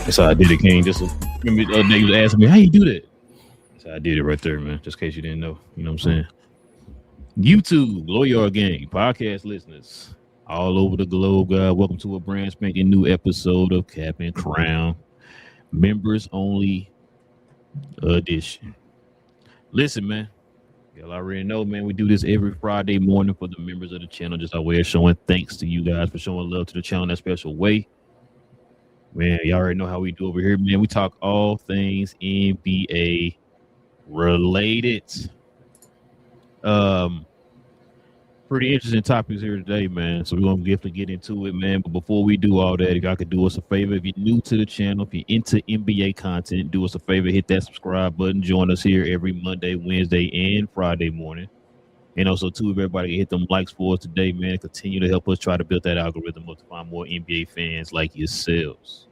That's how I did it, King. Remember the other day you was asking me how you do that. That's how I did it right there, man. Just in case you didn't know. You know what I'm saying? YouTube, Blow Your Game, podcast listeners all over the globe, God. Welcome to a brand spanking new episode of Cap and Crown, members only edition. Listen, man. Y'all already know, man, we do this every Friday morning for the members of the channel. Just our way of showing thanks to you guys for showing love to the channel in that special way. Man, y'all already know how we do over here, man. We talk all things NBA related. Pretty interesting topics here today, man. So we're gonna definitely get into it, man. But before we do all that, if y'all could do us a favor, if you're new to the channel, if you're into NBA content, do us a favor, hit that subscribe button. Join us here every Monday, Wednesday, and Friday morning. And also, too, if everybody can hit them likes for us today, man, continue to help us try to build that algorithm up to find more NBA fans like yourselves.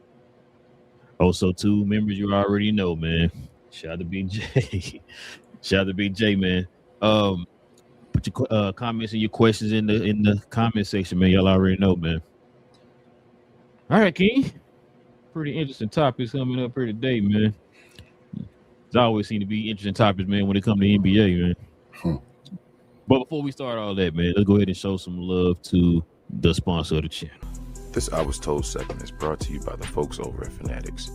Also, too, members, you already know, man. Shout out to BJ. Shout out to BJ, man. Put your comments and your questions in the comment section, man. Y'all already know, man. All right, King. Pretty interesting topics coming up here today, man. There's always seem to be interesting topics, man, when it comes to NBA, man. But before we start all that, man, let's go ahead and show some love to the sponsor of the channel. This I Was Told segment is brought to you by the folks over at Fanatics.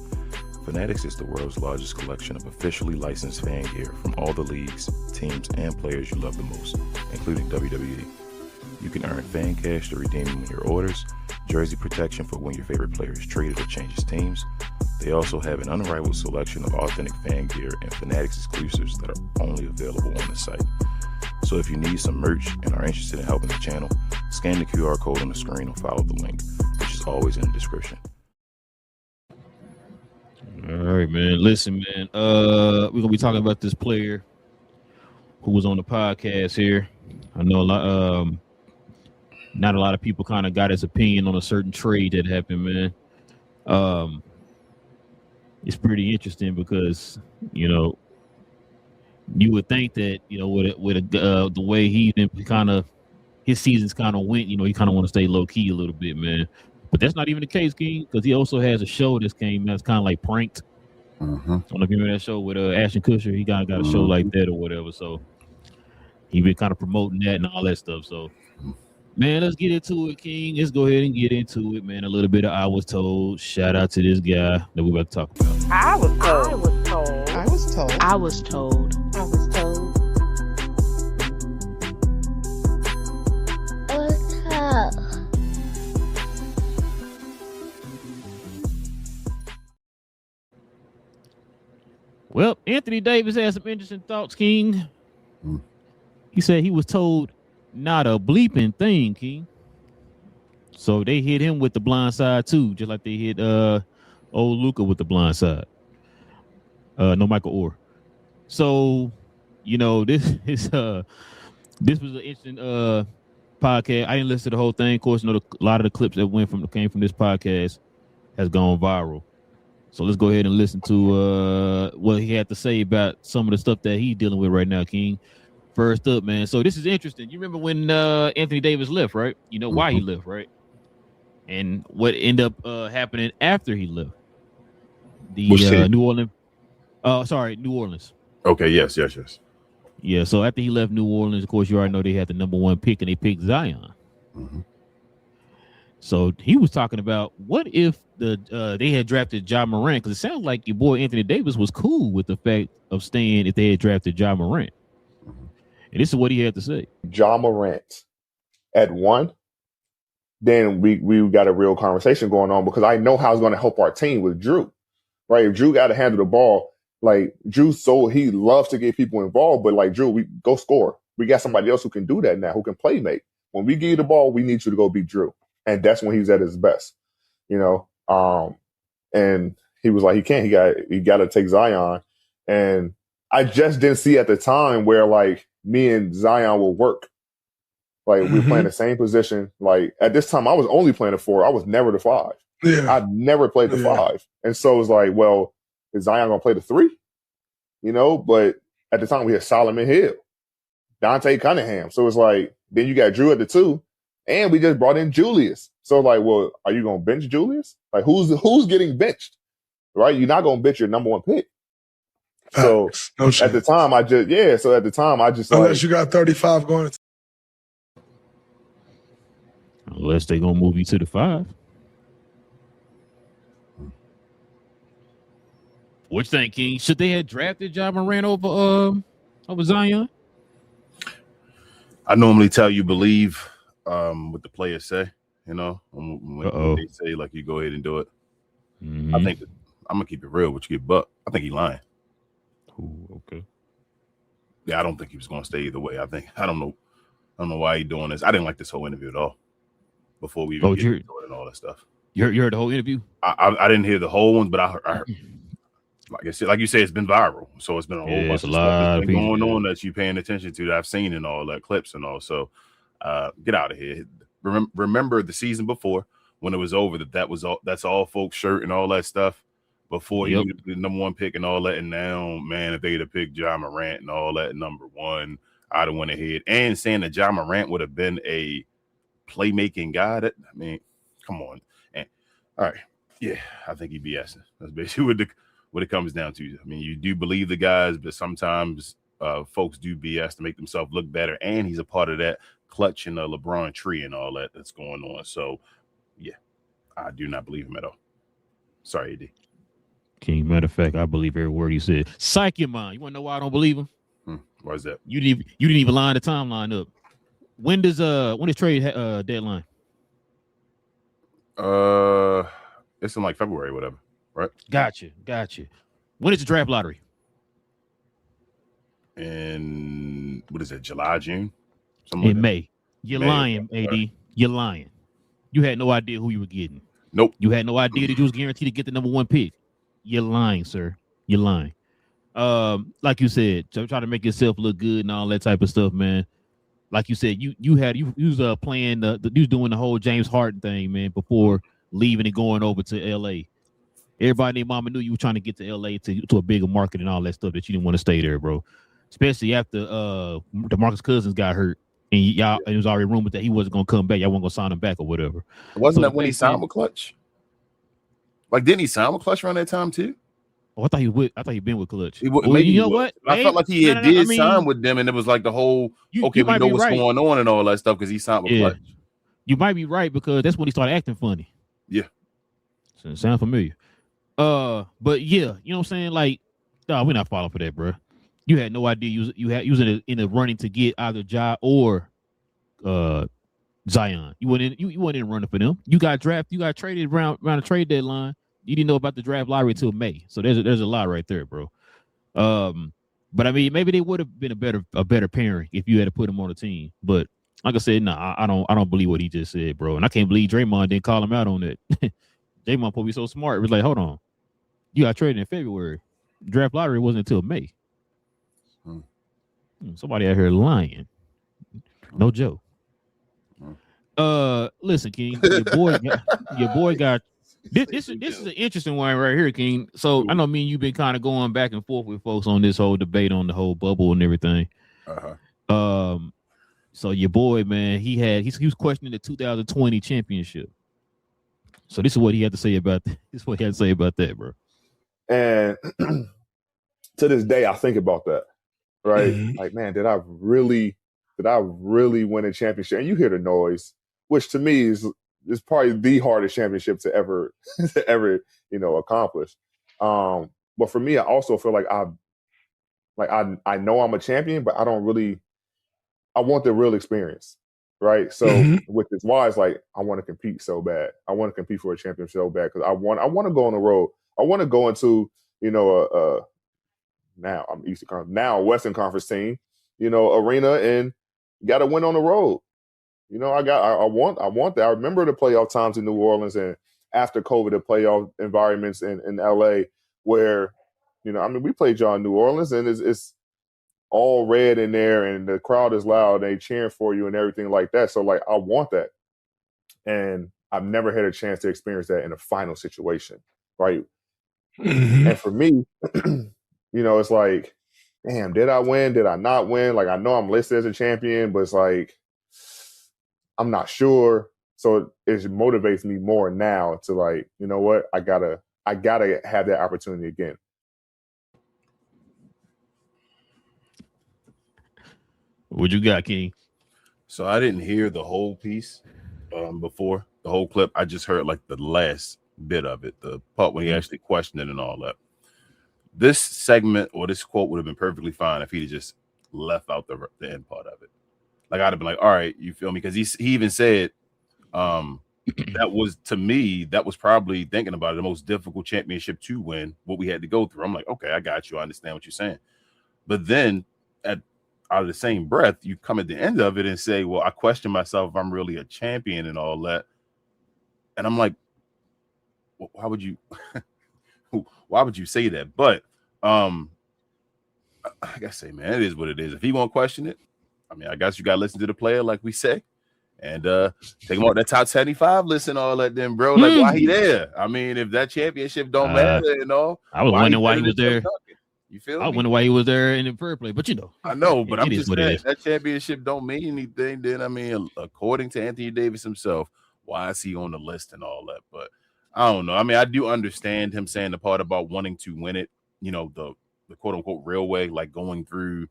Fanatics is the world's largest collection of officially licensed fan gear from all the leagues, teams, and players you love the most, including WWE. You can earn fan cash to redeem them in your orders, jersey protection for when your favorite player is traded or changes teams. They also have an unrivaled selection of authentic fan gear and Fanatics exclusives that are only available on the site. So if you need some merch and are interested in helping the channel, scan the QR code on the screen or follow the link, which is always in the description. All right, man. Listen, man. We're gonna be talking about this player who was on the podcast here. I know not a lot of people kind of got his opinion on a certain trade that happened, man. It's pretty interesting because you would think that with the way he kind of his seasons kind of went, he kind of want to stay low key a little bit, man. But that's not even the case, King, because he also has a show that's kind of like Pranked. I don't know if you remember that show with Ashton Kutcher. He got a show like that or whatever. So he been kind of promoting that and all that stuff. So, man, let's get into it, King. Let's go ahead and get into it, man. A little bit of I Was Told. Shout out to this guy that we're about to talk about. I was told. I was told. I was told. I was told. Well, Anthony Davis had some interesting thoughts, King. He said he was told not a bleeping thing, King. So they hit him with the blind side too, just like they hit old Luka with the blind side. No Michael Orr. So, this was an interesting podcast. I didn't listen to the whole thing. Of course, a lot of the clips that came from this podcast has gone viral. So let's go ahead and listen to what he had to say about some of the stuff that he's dealing with right now, King. First up, man. So this is interesting. You remember when Anthony Davis left, right? You know why he left, right? And what ended up happening after he left? The New Orleans. New Orleans. Okay, yes. Yeah, so after he left New Orleans, of course, you already know they had the number one pick, and they picked Zion. So he was talking about what if they had drafted Ja Morant, because it sounds like your boy Anthony Davis was cool with the fact of staying if they had drafted Ja Morant. And this is what he had to say. Ja Morant at 1, then we got a real conversation going on, because I know how it's going to help our team with Drew, right? If Drew got to handle the ball, like Drew, he loves to get people involved, but like Drew, we go score. We got somebody else who can do that now, who can play make. When we give you the ball, we need you to go beat Drew. And that's when he's at his best, and he was like, he got to take Zion. And I just didn't see at the time where like me and Zion will work. Like we playing the same position. Like at this time, I was only playing the 4. I was never the 5. Yeah. I never played the 5. And so it's like, well, is Zion going to play the 3? But at the time we had Solomon Hill, Dante Cunningham. So it's like, then you got Drew at the 2. And we just brought in Julius. So like, well, are you going to bench Julius? Like who's getting benched? right? You're not gonna bitch your number one pick. So Facts. No at chance. the time, I just Unless you got 35 going into Unless they gonna move you to the 5. What you think, King? Should they have drafted Ja Morant over Zion? I normally tell you believe what the players say. You know, when they say like you go ahead and do it. Mm-hmm. I think I'm gonna keep it real with you, Buck. I think he lying. Ooh, okay. Yeah, I don't think he was gonna stay either way. I don't know why he doing this. I didn't like this whole interview at all. Before we even get into it and all that stuff. You heard the whole interview? I didn't hear the whole one, but I heard, like I said, like you said, it's been viral. So it's been a whole bunch of stuff that's been going on that you paying attention to that I've seen and all that clips and all. So get out of here. Remember the season before when it was over that's all folks shirt and all that stuff before he was the number one pick and all that. And now, man, if they'd have picked Ja Morant and all that number one, I'd have went ahead. And saying that Ja Morant would have been a playmaking guy, come on. And all right, yeah, I think he'd be BSing. That's basically what it comes down to. I mean, you do believe the guys, but sometimes folks do BS to make themselves look better, and he's a part of that clutch and the LeBron tree and all that's going on. So yeah, I do not believe him at all. Sorry, AD. King, matter of fact, I believe every word he said. Psych your mind. You want to know why I don't believe him? Why is that? You didn't even line the timeline up. When does trade deadline? It's in like February, whatever, right? Gotcha. When is the draft lottery? And what is it? July, June? Something in May. You're lying, AD. You're lying. You had no idea who you were getting. Nope. You had no idea that you was guaranteed to get the number one pick. You're lying, sir. You're lying. Like you said, so try to make yourself look good and all that type of stuff, man. Like you said, you was playing you was doing the whole James Harden thing, man, before leaving and going over to LA. Everybody and mama knew you were trying to get to LA to a bigger market and all that stuff, that you didn't want to stay there, bro. Especially after DeMarcus Cousins got hurt and it was already rumored that he wasn't gonna come back. Y'all wasn't gonna sign him back or whatever. Wasn't that when he signed with Clutch? Like, didn't he sign with Clutch around that time too? Oh, I thought he'd been with Clutch. Maybe you know what? I felt like he did sign with them, and it was like the whole we know what's going on and all that stuff because he signed with Clutch. You might be right because that's when he started acting funny. Yeah, so it sounds familiar. But yeah, you know what I'm saying? Like, no, we're not falling for that, bro. You had no idea you was in the running to get either Ja or Zion. You weren't in running for them. You got drafted. You got traded around the trade deadline. You didn't know about the draft lottery until May. So there's a lot right there, bro. But I mean, maybe they would have been a better pairing if you had to put them on the team. But like I said, I don't believe what he just said, bro. And I can't believe Draymond didn't call him out on that. Draymond probably so smart. It was like, hold on, you got traded in February. Draft lottery wasn't until May. Somebody out here lying. No joke. Listen, King, your boy got this is an interesting one right here, King. So I know me and you've been kind of going back and forth with folks on this whole debate on the whole bubble and everything. So your boy, man, he was questioning the 2020 championship. So this is what he had to say about that. This is what he had to say about that, bro. And to this day, I think about that. Right? Like, man, did I really win a championship? And you hear the noise, which to me is probably the hardest championship to ever accomplish. But for me, I also feel like I know I'm a champion, but I want the real experience. Right. So which is why it's like I want to compete so bad. I want to compete for a championship so bad because I want to go on the road. I want to go into, now I'm Eastern Conference, now Western Conference team, arena, and got to win on the road. I want that. I remember the playoff times in New Orleans and after COVID, the playoff environments in LA where, we played y'all in New Orleans and it's all red in there and the crowd is loud. They cheering for you and everything like that. So like, I want that. And I've never had a chance to experience that in a final situation. Right. And for me, it's like, damn, did I win? Did I not win? Like, I know I'm listed as a champion, but it's like, I'm not sure. So it motivates me more now to like, you know what? I gotta I gotta have that opportunity again. What you got, King? So I didn't hear the whole piece before, the whole clip. I just heard like the last bit of it, the part when he actually questioned it and all that. This segment or this quote would have been perfectly fine if he'd just left out the end part of it. Like I'd have been like, all right, you feel me? Because he even said that was, to me, that was probably, thinking about it, the most difficult championship to win, what we had to go through. I'm like, okay, I got you. I understand what you're saying. But then out of the same breath, you come at the end of it and say, well, I question myself if I'm really a champion and all that. And I'm like, why would you say that? But I gotta say, man, it is what it is. If he won't question it, I mean, I guess you gotta listen to the player, like we say, and take him out that top 75 list and all that. Then, bro, like, why he there? I mean, if that championship don't matter and all, I was wondering why he was there. You feel? I wonder why he was there in the first place, but you know, I know, but I'm just saying that championship don't mean anything. Then, I mean, according to Anthony Davis himself, why is he on the list and all that? But I don't know. I mean, I do understand him saying the part about wanting to win it. You know, the quote unquote real way, like going through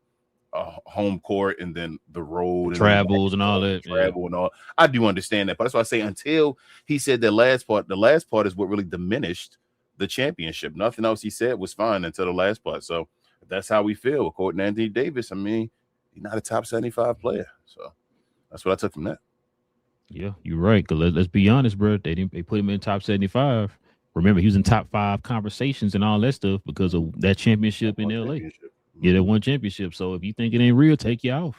home court and then the road, travels and all that. Travel and all. I do understand that, but that's why I say until he said the last part is what really diminished the championship. Nothing else he said was fine until the last part. So if that's how we feel, according to Anthony Davis, I mean, he's not a top 75 player. So that's what I took from that. Yeah, you're right. Cause let's be honest, bro. They put him in top 75. Remember, he was in top 5 conversations and all that stuff because of that championship in LA. Yeah, that one championship. So if you think it ain't real, take you off.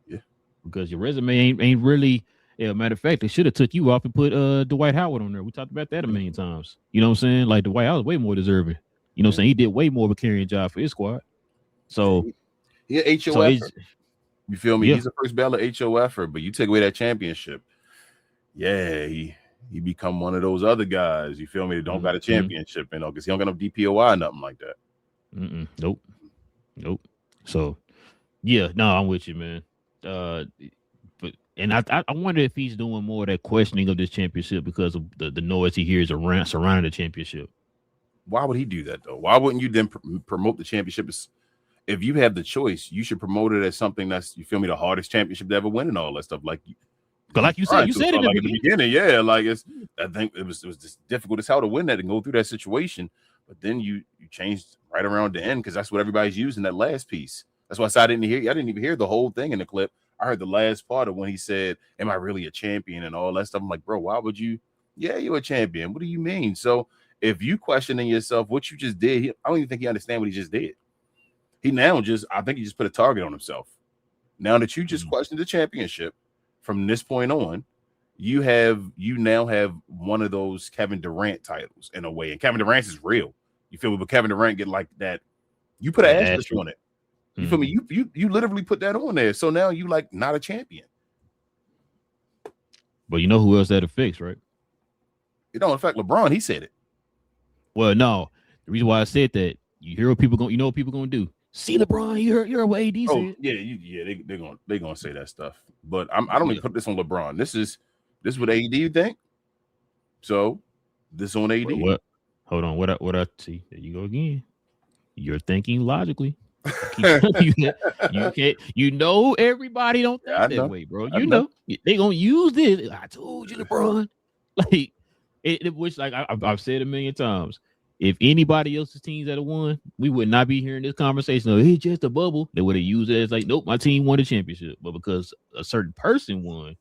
Yeah, because your resume ain't really. Yeah, matter of fact, they should have took you off and put Dwight Howard on there. We talked about that a million times. You know what I'm saying? Like Dwight Howard way more deserving. You know what I'm saying? He did way more of a carrying job for his squad. So he an HO effort. You feel me? Yeah. He's a first ballot HO effort, but you take away that championship. Yeah, he become one of those other guys. You feel me? That don't got a championship, you know, because he don't got no DPOI or nothing like that. Nope. So yeah, no, I'm with you, man. And I wonder if he's doing more of that questioning of this championship because of the noise he hears surrounding the championship. Why would he do that, though? Why wouldn't you then promote the championship? If you have the choice, you should promote it as something that's, you feel me, the hardest championship to ever win and all that stuff. Like you said it in the beginning. Yeah, like I think it was just difficult as hell to win that and go through that situation. But then you changed right around the end because that's what everybody's using, that last piece. That's why I said I didn't even hear the whole thing in the clip. I heard the last part of when he said, am I really a champion and all that stuff. I'm like, bro, why would you? Yeah, you're a champion. What do you mean? So if you questioning yourself, what you just did, I don't even think he understand what he just did. I think he just put a target on himself. Now that you just questioned the championship, from this point on, you now have one of those Kevin Durant titles in a way. And Kevin Durant is real. You feel me? But Kevin Durant get like that. You put an asterisk on it. You feel me? You literally put that on there. So now you like not a champion. But you know who else that affects, right? It don't affect LeBron. He said it. Well, no. The reason why I said that, you hear what people going, you know what people gonna do. See LeBron, you heard what AD said. Yeah, they're gonna say that stuff. But I don't even put this on LeBron. This is what AD think. So this on AD. What? Hold on. What I see? There you go again. You're thinking logically. You can't. You know everybody don't think that way, bro. You know they gonna use this. I told you, LeBron. Like which, like I've said a million times. If anybody else's teams had won, we would not be hearing this conversation of it's just a bubble. They would have used it as like, nope, my team won the championship. But because a certain person won,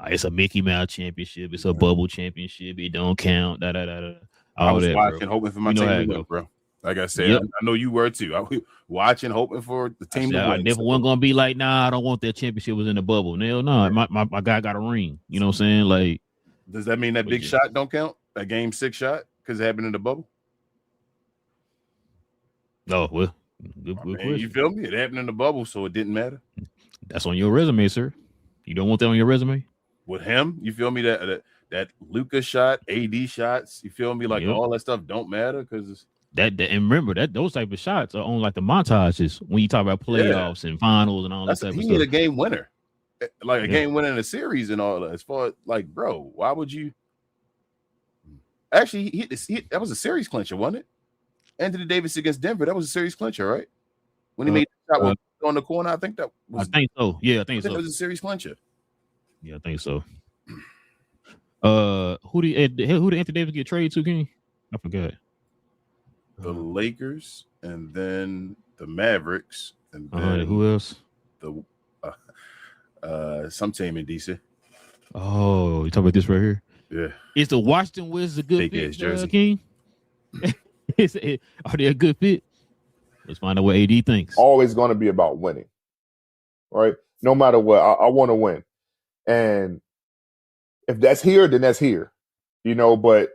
it's a Mickey Mouse championship. It's a bubble championship. It don't count. I was watching, hoping for my team to win, bro. Like I said, I know you were too. I was watching, hoping for the team to win. I never wasn't gonna be like, nah, I don't want that championship was in the bubble. No, my guy got a ring. You know what I'm saying? Like, does that mean that big shot don't count? That game 6 shot because it happened in the bubble? No, well, good you feel me? It happened in the bubble, so it didn't matter. That's on your resume, sir. You don't want that on your resume? With him, you feel me? That Luka shot, AD shots, you feel me? Like all that stuff don't matter because that and remember that those type of shots are on like the montages when you talk about playoffs and finals and all that type of stuff. He need a game winner, like a game winner in a series and all that. As far as like, bro, why would you? Actually, he hit this. That was a series clincher, wasn't it? Anthony Davis against Denver. That was a series clincher, right? When he made the shot on the corner, I think that was. I think so. Yeah, I think so. It was a series clincher. Yeah, I think so. Who did Anthony Davis get traded to, King? I forgot. The Lakers, and then the Mavericks, and then who else? The some team in DC. Oh, you talking about this right here? Yeah. Is the Washington Wizards a good Big fit, jersey. King? Are they a good fit? Let's find out what AD thinks. Always going to be about winning, right? No matter what, I want to win. And if that's here, then that's here, but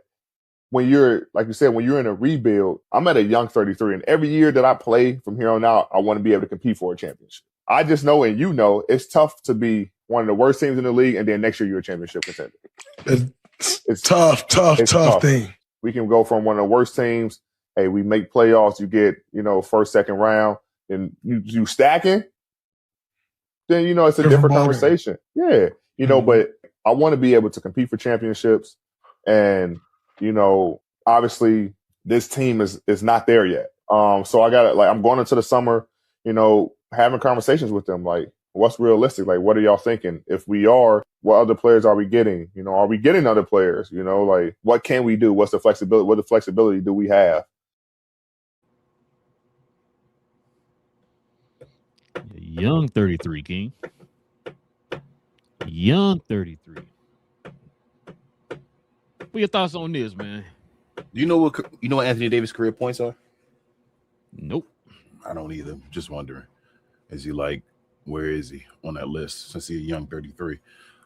when you're, like you said, when you're in a rebuild, I'm at a young 33, and every year that I play from here on out, I want to be able to compete for a championship. I just know, and it's tough to be one of the worst teams in the league, and then next year you're a championship contender. It's tough thing. We can go from one of the worst teams. Hey, we make playoffs. You get, first, second round, and you stacking. Then it's a different conversation. Yeah, but I want to be able to compete for championships, and obviously this team is not there yet. So I got to I'm going into the summer, having conversations with them, like, what's realistic? Like, what are y'all thinking? If we are, what other players are we getting? Are we getting other players? Like, what can we do? What's the flexibility? What flexibility do we have? Young 33, King. Young 33. What your thoughts on this, man? Do you know what Anthony Davis' career points are? Nope. I don't either. Just wondering. Is he where is he on that list since he's a young 33?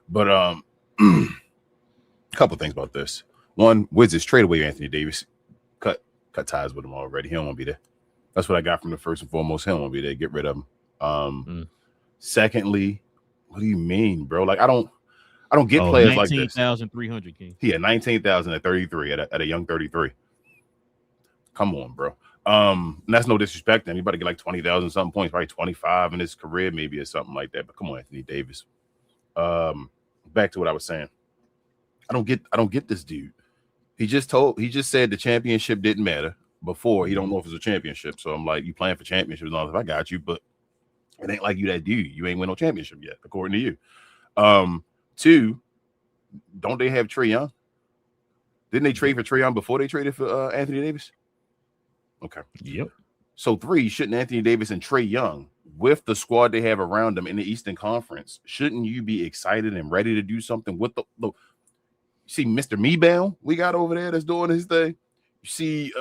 But a couple things about this. One, Wizards trade away Anthony Davis. Cut ties with him already. He don't want to be there. That's what I got from the first and foremost. He don't want to be there. Get rid of him. Secondly, what do you mean, bro? I don't get players like this. 19,300, King. He had 19,000 at 33 at a young 33. Come on, bro. And that's no disrespect to him. Anybody get 20,000 something points, probably 25 in his career, maybe, or something like that. But come on, Anthony Davis. Back to what I was saying. I don't get this dude. He just said the championship didn't matter before. He don't know if it's a championship. So I'm like, you playing for championships? I got you, but it ain't like you that dude. You ain't win no championship yet, according to you. Two, don't they have Trae Young? Didn't they trade for Trae Young before they traded for Anthony Davis? Okay. Yep. So 3, shouldn't Anthony Davis and Trae Young, with the squad they have around them in the Eastern Conference, shouldn't you be excited and ready to do something with the you see Mr. Mebell we got over there that's doing his thing? You see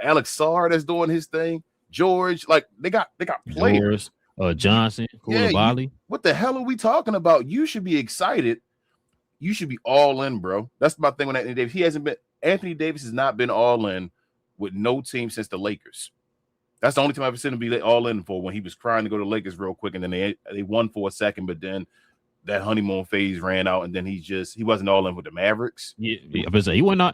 Alex Sarr that's doing his thing. George, they got players. Johnson, Koulibaly. What the hell are we talking about? You should be excited. You should be all in, bro. That's my thing with Anthony Davis. Anthony Davis has not been all in with no team since the Lakers. That's the only time I've seen him be all in for, when he was crying to go to the Lakers real quick, and then they won for a second, but then that honeymoon phase ran out, and then he wasn't all in with the Mavericks. Yeah, he went all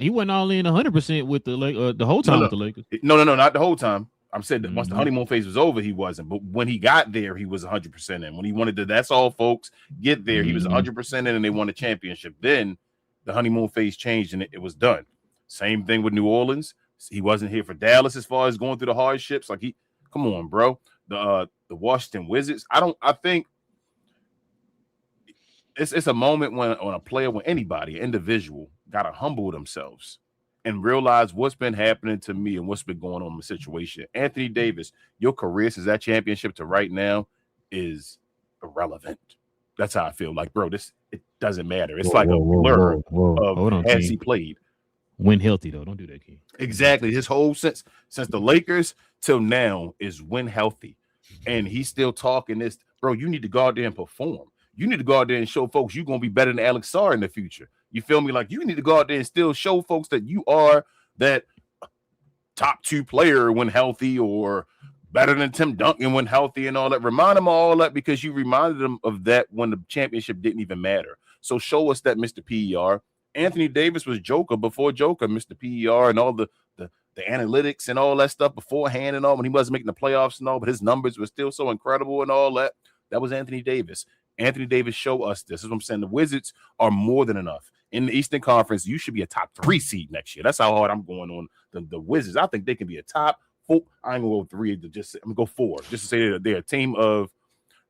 in 100% with the whole time with the Lakers. No, not the whole time. I'm saying that once the honeymoon phase was over, he wasn't. But when he got there, he was 100% in. When he wanted to, that's all, folks, get there, he was 100% in, and they won the championship. Then the honeymoon phase changed, and it was done. Same thing with New Orleans. He wasn't here for Dallas as far as going through the hardships. Come on, bro. The Washington Wizards. I think it's a moment when a player, when anybody, an individual, gotta humble themselves and realize what's been happening to me and what's been going on in the situation. Anthony Davis, your career since that championship to right now is irrelevant. That's how I feel. Bro, it doesn't matter. It's a blur of has he played. When healthy, though. Don't do that, King. Exactly. His whole since the Lakers till now is when healthy. And he's still talking this. Bro, you need to go out there and perform. You need to go out there and show folks you're going to be better than Alex Sarr in the future. You feel me? You need to go out there and still show folks that you are that top 2 player when healthy, or better than Tim Duncan when healthy and all that. Remind them of all that, because you reminded them of that when the championship didn't even matter. So show us that, Mr. PER. Anthony Davis was Joker before Joker, Mr. PER, and all the analytics and all that stuff beforehand and all, when he wasn't making the playoffs and all, but his numbers were still so incredible and all that. That was Anthony Davis. Anthony Davis, show us this. This is what I'm saying. The Wizards are more than enough. in the Eastern Conference, you should be a top 3 seed next year. That's how hard I'm going on the Wizards. I think they can be a top 4. I ain't gonna go 3. I'm gonna go 4. Just to say that they're a team of.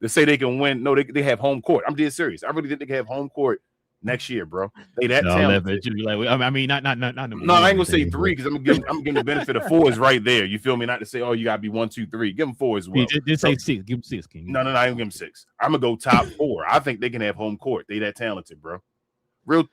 They say they can win. No, they have home court. I'm dead serious. I really think they can have home court next year, bro. They that talented. I mean, not. No, I ain't gonna say 3 because I'm giving the benefit of 4 is right there. You feel me? Not to say, oh, you gotta be 1, 2, 3. Give them 4 as well. Just say 6. Give them 6, King. No, I ain't gonna give them 6. I'm gonna go top 4. I think they can have home court. They that talented, bro.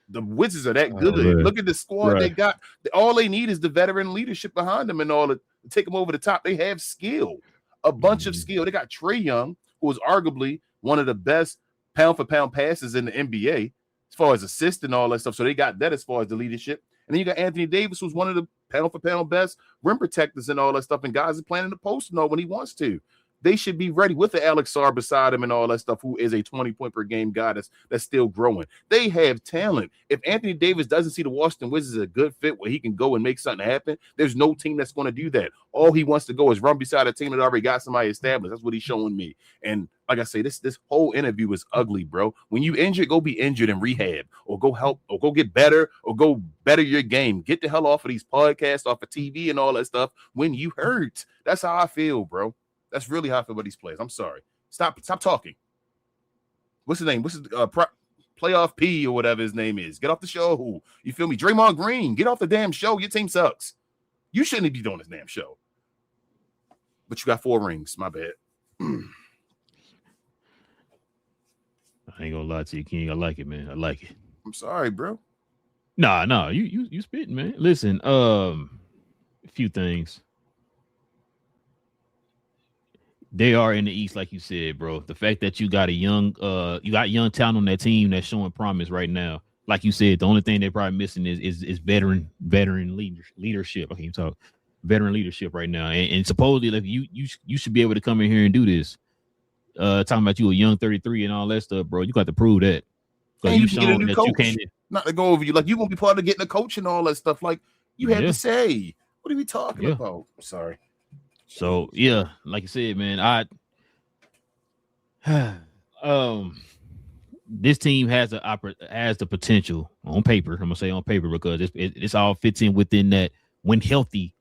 The Wizards are that good. Look at the squad they got. All they need is the veteran leadership behind them and all to take them over the top. They have skill, a bunch of skill. They got Trae Young, who is arguably one of the best pound for pound passes in the NBA as far as assists and all that stuff. So they got that as far as the leadership. And then you got Anthony Davis, who's one of the pound for pound best rim protectors and all that stuff. And guys are playing in the post and all when he wants to. They should be ready with the Alex Sarr beside him and all that stuff, who is a 20-point per game guy that's still growing. They have talent. If Anthony Davis doesn't see the Washington Wizards as a good fit where he can go and make something happen, there's no team that's going to do that. All he wants to go is run beside a team that already got somebody established. That's what he's showing me. And like I say, this whole interview is ugly, bro. When you injured, go be injured in rehab or go help or go get better or go better your game. Get the hell off of these podcasts, off of TV and all that stuff when you hurt. That's how I feel, bro. That's really how I feel about these players. I'm sorry. Stop talking. What's his name? What's his playoff P or whatever his name is? Get off the show. You feel me? Draymond Green, get off the damn show. Your team sucks. You shouldn't be doing this damn show. But you got 4 rings. My bad. I ain't gonna lie to you, King. I like it, man. I like it. I'm sorry, bro. Nah. You spitting, man. Listen, a few things. They are in the East, like you said, bro. The fact that you got young talent on that team that's showing promise right now. Like you said, the only thing they're probably missing is veteran leadership. I can't talk. Veteran leadership right now, and supposedly, like you should be able to come in here and do this. Talking about you a young 33 and all that stuff, bro. You got to prove that. And you shown that coach. You can't. Not to go over you, like you gonna be part of getting a coach and all that stuff. Like you had to say, what are we talking about? I'm sorry. So yeah, like you said, man, this team has the potential on paper. I'm gonna say on paper because it's all fits in within that when healthy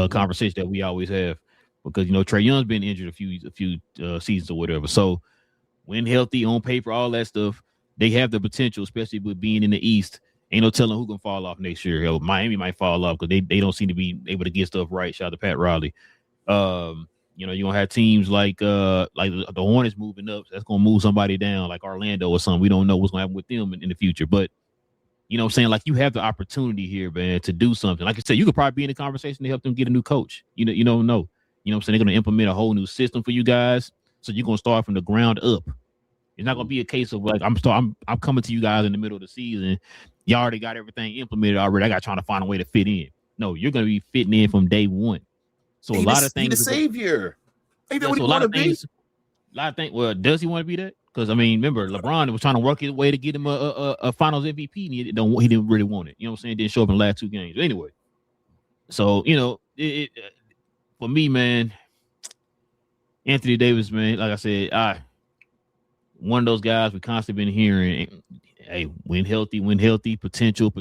conversation that we always have. Because Trae Young's been injured a few seasons or whatever. So when healthy on paper, all that stuff, they have the potential, especially with being in the East. Ain't no telling who can fall off next year. Hell, Miami might fall off because they don't seem to be able to get stuff right. Shout out to Pat Riley. You're gonna have teams like the Hornets moving up. That's gonna move somebody down, like Orlando or something. We don't know what's gonna happen with them in the future. But you know what I'm saying? Like you have the opportunity here, man, to do something. Like I said, you could probably be in the conversation to help them get a new coach. You don't know. You know what I'm saying? They're gonna implement a whole new system for you guys. So you're gonna start from the ground up. It's not gonna be a case of like I'm coming to you guys in the middle of the season. You already got everything implemented already. I got trying to find a way to fit in. No, you're gonna be fitting in from day one. So a lot of things. He's the savior. Ain't that what he want to be? A lot of things. Well, does he want to be that? Because I mean, remember LeBron was trying to work his way to get him a Finals MVP, and he didn't really want it. You know what I'm saying? Didn't show up in the last 2 games. Anyway, so for me, man, Anthony Davis, man, like I said, one of those guys we constantly been hearing. Hey, when healthy, potential.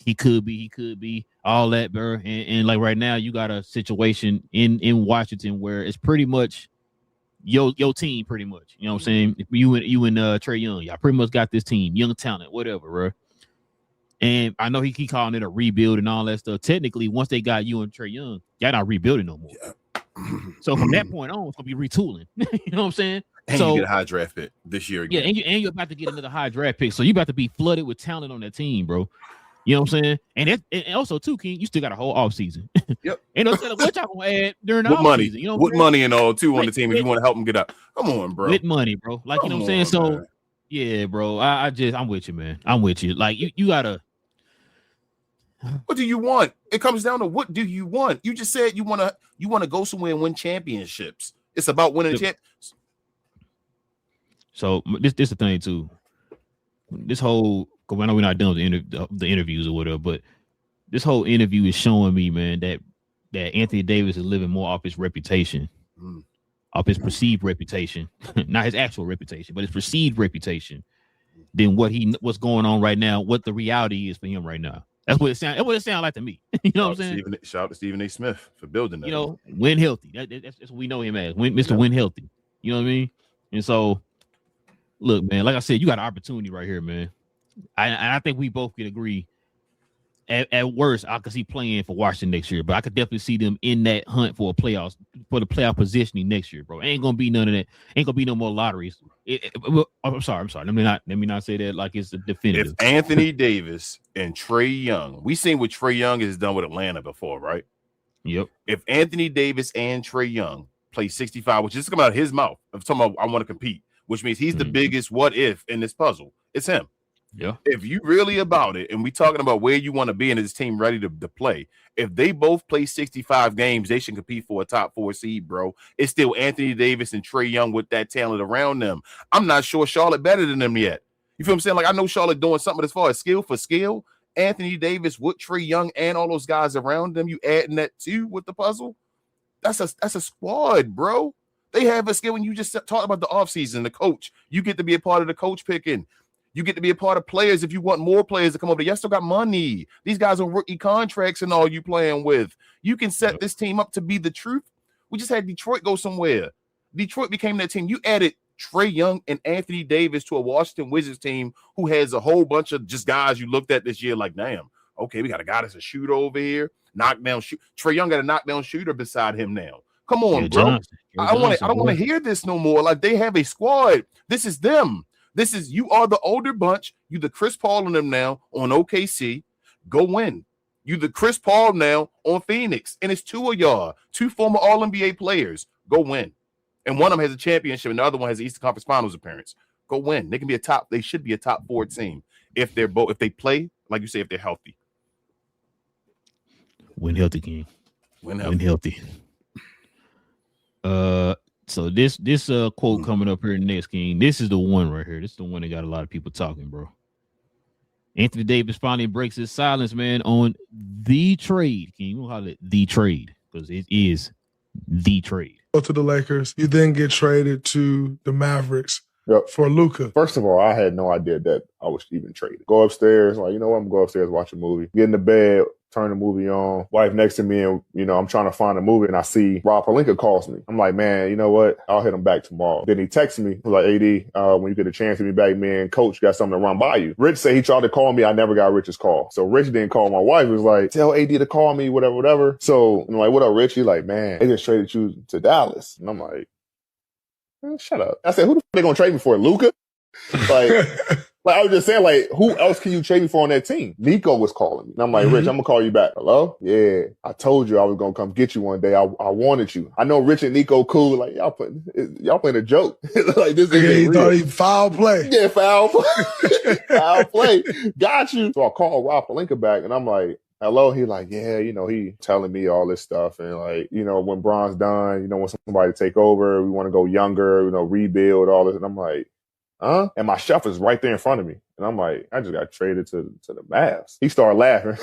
He could be all that, bro. And like right now, you got a situation in Washington where it's pretty much your team, pretty much. You know what I'm saying? If you and Trae Young, y'all pretty much got this team, young talent, whatever, bro. And I know he keep calling it a rebuild and all that stuff. Technically, once they got you and Trae Young, y'all not rebuilding no more. Yeah. So from that point on, it's gonna be retooling. You know what I'm saying? And you get a high draft pick this year again. Yeah, and you're about to get another high draft pick. So you about to be flooded with talent on that team, bro. You know what I'm saying? And also too, King, you still got a whole off season. Yep. Ain't no telling what y'all gonna add during the off season. You know what money and all too on the team if you want to help them get up. Come on, bro. With money, bro. Like, you know what I'm saying? So yeah, bro. I'm with you, man. I'm with you. Like you gotta. What do you want? It comes down to what do you want? You just said you wanna go somewhere and win championships. It's about winning championships. So this the thing too. This whole, because I know we're not done with the interviews or whatever, but this whole interview is showing me, man, that Anthony Davis is living more off his reputation, off his perceived reputation, not his actual reputation, but his perceived reputation. than what's going on right now, what the reality is for him right now. That's what it sounds like to me. You know what I'm saying? Shout out to Stephen A. Smith for building that. You know, win healthy. That's what we know him as. Mr. Win healthy. You know what I mean? And so, look, man, like I said, you got an opportunity right here, man. I think we both can agree. At worst, I could see playing for Washington next year, but I could definitely see them in that hunt for the playoff positioning next year, bro. Ain't gonna be none of that. Ain't gonna be no more lotteries. I'm sorry. Let me not say that like it's a definitive. If Anthony Davis and Trae Young, we seen what Trae Young has done with Atlanta before, right? Yep. If Anthony Davis and Trae Young play 65, which is coming out of his mouth, I'm talking about I want to compete, which means he's the biggest what if in this puzzle. It's him. Yeah. If you really about it, and we talking about where you want to be and this team ready to play, if they both play 65 games, they should compete for a top 4 seed, bro. It's still Anthony Davis and Trae Young with that talent around them. I'm not sure Charlotte better than them yet. You feel what I'm saying? Like, I know Charlotte doing something as far as skill for skill. Anthony Davis with Trae Young and all those guys around them, you adding that too with the puzzle? That's a squad, bro. They have a skill. When you just talked about the offseason, the coach, you get to be a part of the coach picking. You get to be a part of players if you want more players to come over. You still got money. These guys are rookie contracts and all you playing with. You can set this team up to be the truth. We just had Detroit go somewhere. Detroit became that team. You added Trae Young and Anthony Davis to a Washington Wizards team who has a whole bunch of just guys you looked at this year like, damn, okay, we got a guy that's a shooter over here. Knockdown shoot. Trae Young got a knockdown shooter beside him now. Come on, bro. I don't want to hear this no more. Like, they have a squad. This is them. This is, you are the older bunch. You the Chris Paul and them now on OKC. Go win. You the Chris Paul now on Phoenix. And it's 2 of y'all, 2 former All-NBA players. Go win. And one of them has a championship and the other one has an Eastern Conference Finals appearance. Go win. They should be a top 4 team if they play, like you say, if they're healthy. Win healthy, King. Win healthy. So this quote coming up here next, King. This is the one right here. This is the one that got a lot of people talking, bro. Anthony Davis finally breaks his silence, man, on the trade. King, we'll call it the trade because it is the trade. Go to the Lakers. You then get traded to the Mavericks for Luka. First of all, I had no idea that I was even traded. Go upstairs, like, you know what? I'm going to go upstairs, watch a movie, get in the bed, turn the movie on, wife next to me, and, you know, I'm trying to find a movie, and I see Rob Pelinka calls me. I'm like, man, you know what? I'll hit him back tomorrow. Then he texts me, like, AD, when you get a chance to be back, man, coach got something to run by you. Rich said he tried to call me. I never got Rich's call. So Rich didn't call my wife. He was like, tell AD to call me, whatever. So I'm like, what up, Rich? He's like, man, they just traded you to Dallas. And I'm like, man, shut up. I said, who the f*** they gonna trade me for? Luka? Like I was just saying, like, who else can you trade me for on that team? Nico was calling me. And I'm like, Rich, I'm going to call you back. Hello? Yeah. I told you I was going to come get you one day. I wanted you. I know Rich and Nico cool. Like, y'all playing a joke. Like, this is he thought he foul play. Yeah, foul play. Foul play. Got you. So I called Rob Pelinka back, and I'm like, hello? He like, yeah, you know, he telling me all this stuff. And like, you know, when Bron's done, you know, when somebody take over, we want to go younger, you know, rebuild, all this. And I'm like, huh? And my chef is right there in front of me. And I'm like, I just got traded to the Mavs. He started laughing.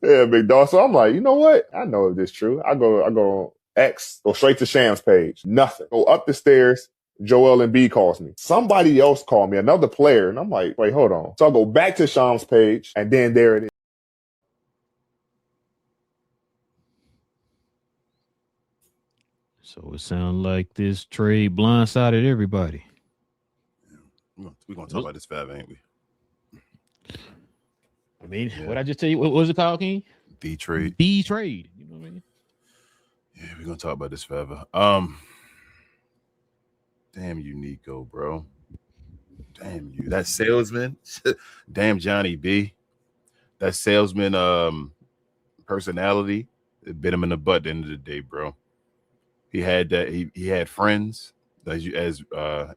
Yeah, big dog. So I'm like, you know what? I know if this is true. I go X, go straight to Sham's page. Nothing. Go up the stairs. Joel Embiid calls me. Somebody else called me, another player. And I'm like, wait, hold on. So I go back to Sham's page, and then there it is. So it sounds like this trade blindsided everybody. We're going to talk about this forever, ain't we? I mean, what I just tell you, what was it called, King? The trade. The trade. You know what I mean? Yeah, we're going to talk about this forever. Damn you, Nico, bro. Damn you. That salesman. Damn Johnny B. That salesman personality, it bit him in the butt at the end of the day, bro. He had that. He had friends. As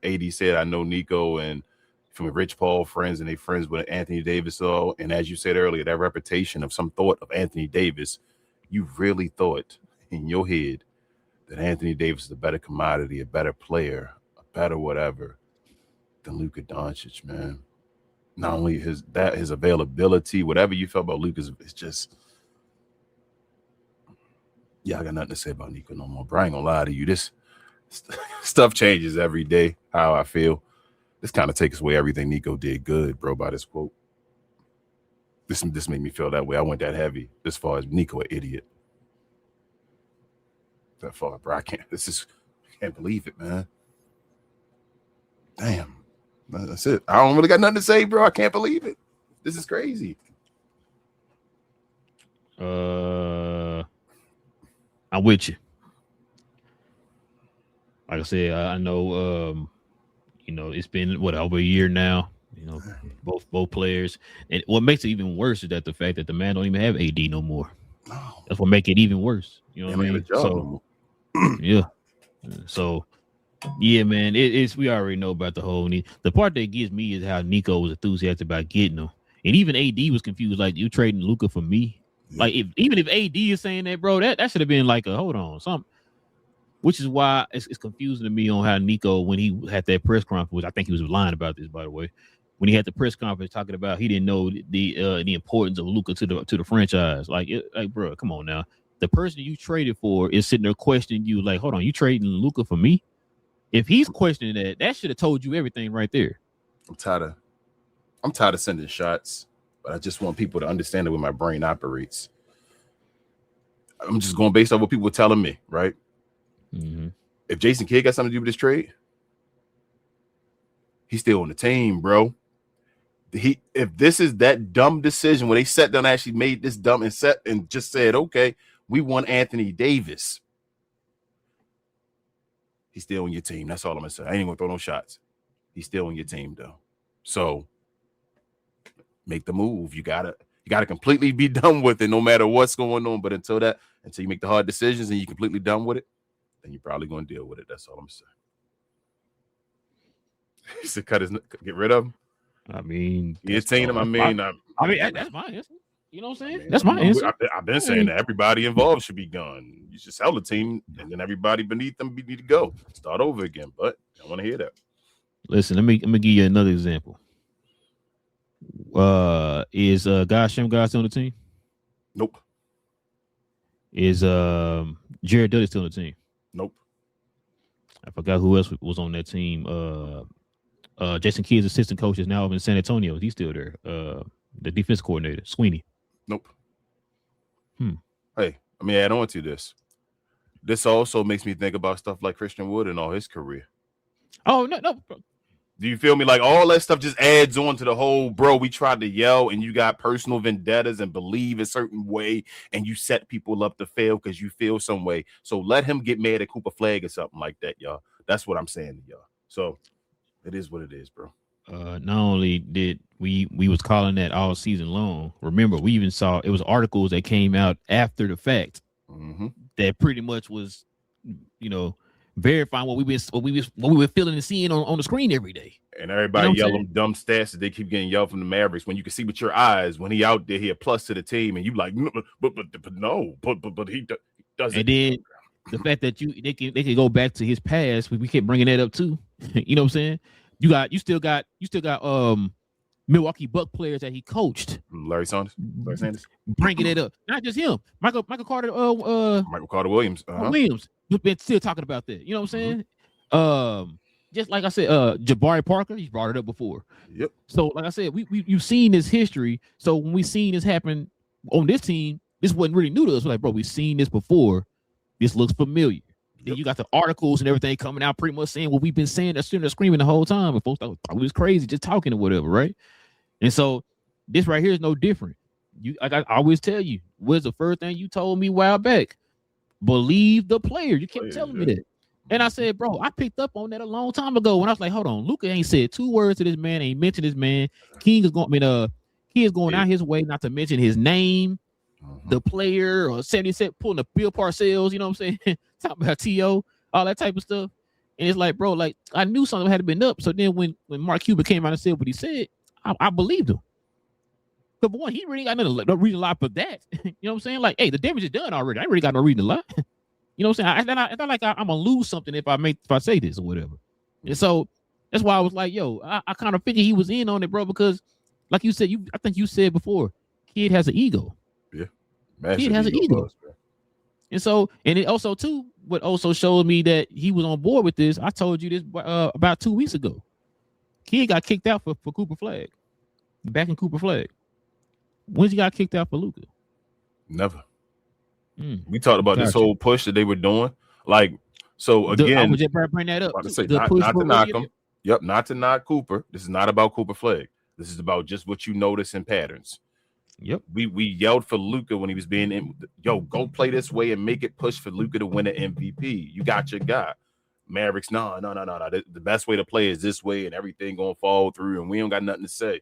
AD said, I know Nico and from Rich Paul friends, and they friends with Anthony Davis. So, and as you said earlier, that reputation of some thought of Anthony Davis, you really thought in your head that Anthony Davis is a better commodity, a better player, a better whatever than Luka Doncic, man. Not only his availability, whatever you felt about Luka, it's just, yeah, I got nothing to say about Nico no more. Bro, I ain't gonna lie to you. This stuff changes every day, how I feel. This kind of takes away everything Nico did good, bro, by this quote. This made me feel that way. I went that heavy as far as Nico, an idiot. That far, bro. I can't believe it, man. Damn. That's it. I don't really got nothing to say, bro. I can't believe it. This is crazy. I'm with you. Like I said, I know it's been over a year now. Both players, and what makes it even worse is that the fact that the man don't even have AD no more. Oh. That's what make it even worse. You know what I mean? So, yeah. So, yeah, man, it's we already know about the whole need. The part that gets me is how Nico was enthusiastic about getting him, and even AD was confused. Like, you trading Luka for me? Yeah. Like, even if AD is saying that, bro, that should have been like a hold on something. Which is why it's confusing to me on how Nico, when he had that press conference, which I think he was lying about this, by the way. When he had the press conference talking about he didn't know the importance of Luka to the franchise. Like, bro, come on now. The person you traded for is sitting there questioning you. Like, hold on, you trading Luka for me? If he's questioning that should have told you everything right there. I'm tired of sending shots, but I just want people to understand the way my brain operates. I'm just going based on what people are telling me, right? Mm-hmm. If Jason Kidd got something to do with this trade, he's still on the team, bro. If this is that dumb decision where they sat down and actually made this dumb and just said, okay, we want Anthony Davis, he's still on your team. That's all I'm gonna say. I ain't gonna throw no shots. He's still on your team though. So make the move. You gotta completely be done with it, no matter what's going on. But until you make the hard decisions and you're completely done with it, then you're probably gonna deal with it. That's all I'm saying. He said, get rid of him. I mean, entertain him. That's fine. You know what I'm saying? That's my answer. I've been saying that everybody involved should be gone. You should sell the team, and then everybody beneath them need to go. Start over again. But I want to hear that. Listen, let me give you another example. Is Shem still on the team? Nope. Is Jared Dudley still on the team? Nope. I forgot who else was on that team. Jason Kidd's assistant coach is now in San Antonio. He's still there. The defense coordinator, Sweeney. Nope. Hey, let me add on to this. This also makes me think about stuff like Christian Wood and all his career. Oh, no. Do you feel me? Like all that stuff just adds on to the whole, bro, we tried to yell and you got personal vendettas and believe a certain way and you set people up to fail because you feel some way. So let him get mad at Cooper Flagg or something like that, y'all. That's what I'm saying to y'all. So it is what it is, bro. Not only did we was calling that all season long. Remember, we even saw it was articles that came out after the fact that pretty much was, verifying what we were feeling and seeing on the screen every day. And everybody yell them dumb stats that they keep getting yelled from the Mavericks when you can see with your eyes when he out there, he a plus to the team, and you like, but he doesn't. And then the fact that they can go back to his past, we kept bringing that up too. You know what I'm saying? You still got Milwaukee Buck players that he coached. Larry Sanders, bringing it up. Not just him. Michael Carter. Michael Carter Williams. Williams. We've been still talking about that. You know what I'm saying? Just like I said, Jabari Parker. He's brought it up before. Yep. So like I said, you've seen this history. So when we seen this happen on this team, this wasn't really new to us. We're like, bro, we've seen this before. This looks familiar. Then you got the articles and everything coming out pretty much saying what we've been saying, that's screaming the whole time. And folks thought we was crazy just talking or whatever, right? And so this right here is no different. I always tell you, what's the first thing you told me a while back? Believe the player. You kept telling me that. And I said, bro, I picked up on that a long time ago when I was like, hold on, Luka ain't said 2 words to this man, ain't mentioned this man. King is going out his way not to mention his name, the player, or 77 pulling the Bill Parcells, you know what I'm saying? Talking about T.O., all that type of stuff. And it's like, bro, like I knew something had been up. So then when Mark Cuban came out and said what he said, I believed him. But one, he really got no reason to lie for that. You know what I'm saying? Like, hey, the damage is done already. I really got no reason to lie. You know what I'm saying? It's not like I'm gonna lose something if I say this or whatever. And so that's why I was like, yo, I kind of figured he was in on it, bro, because like you said, I think you said before, kid has an ego. Yeah. Kid has an ego. And so, and it also too, what also showed me that he was on board with this, I told you this about 2 weeks ago. Kid got kicked out for Cooper Flag. Back in Cooper Flag. When's he got kicked out for Luka? Never. We talked about this whole push that they were doing. Like, so again, I would just bring that up. Say, not to knock him. Yep, not to knock Cooper. This is not about Cooper Flag. This is about just what you notice in patterns. Yep. We yelled for Luka when he was being in. Yo, go play this way and make it push for Luka to win an MVP. You got your guy. Mavericks, no. The best way to play is this way, and everything gonna fall through, and we don't got nothing to say.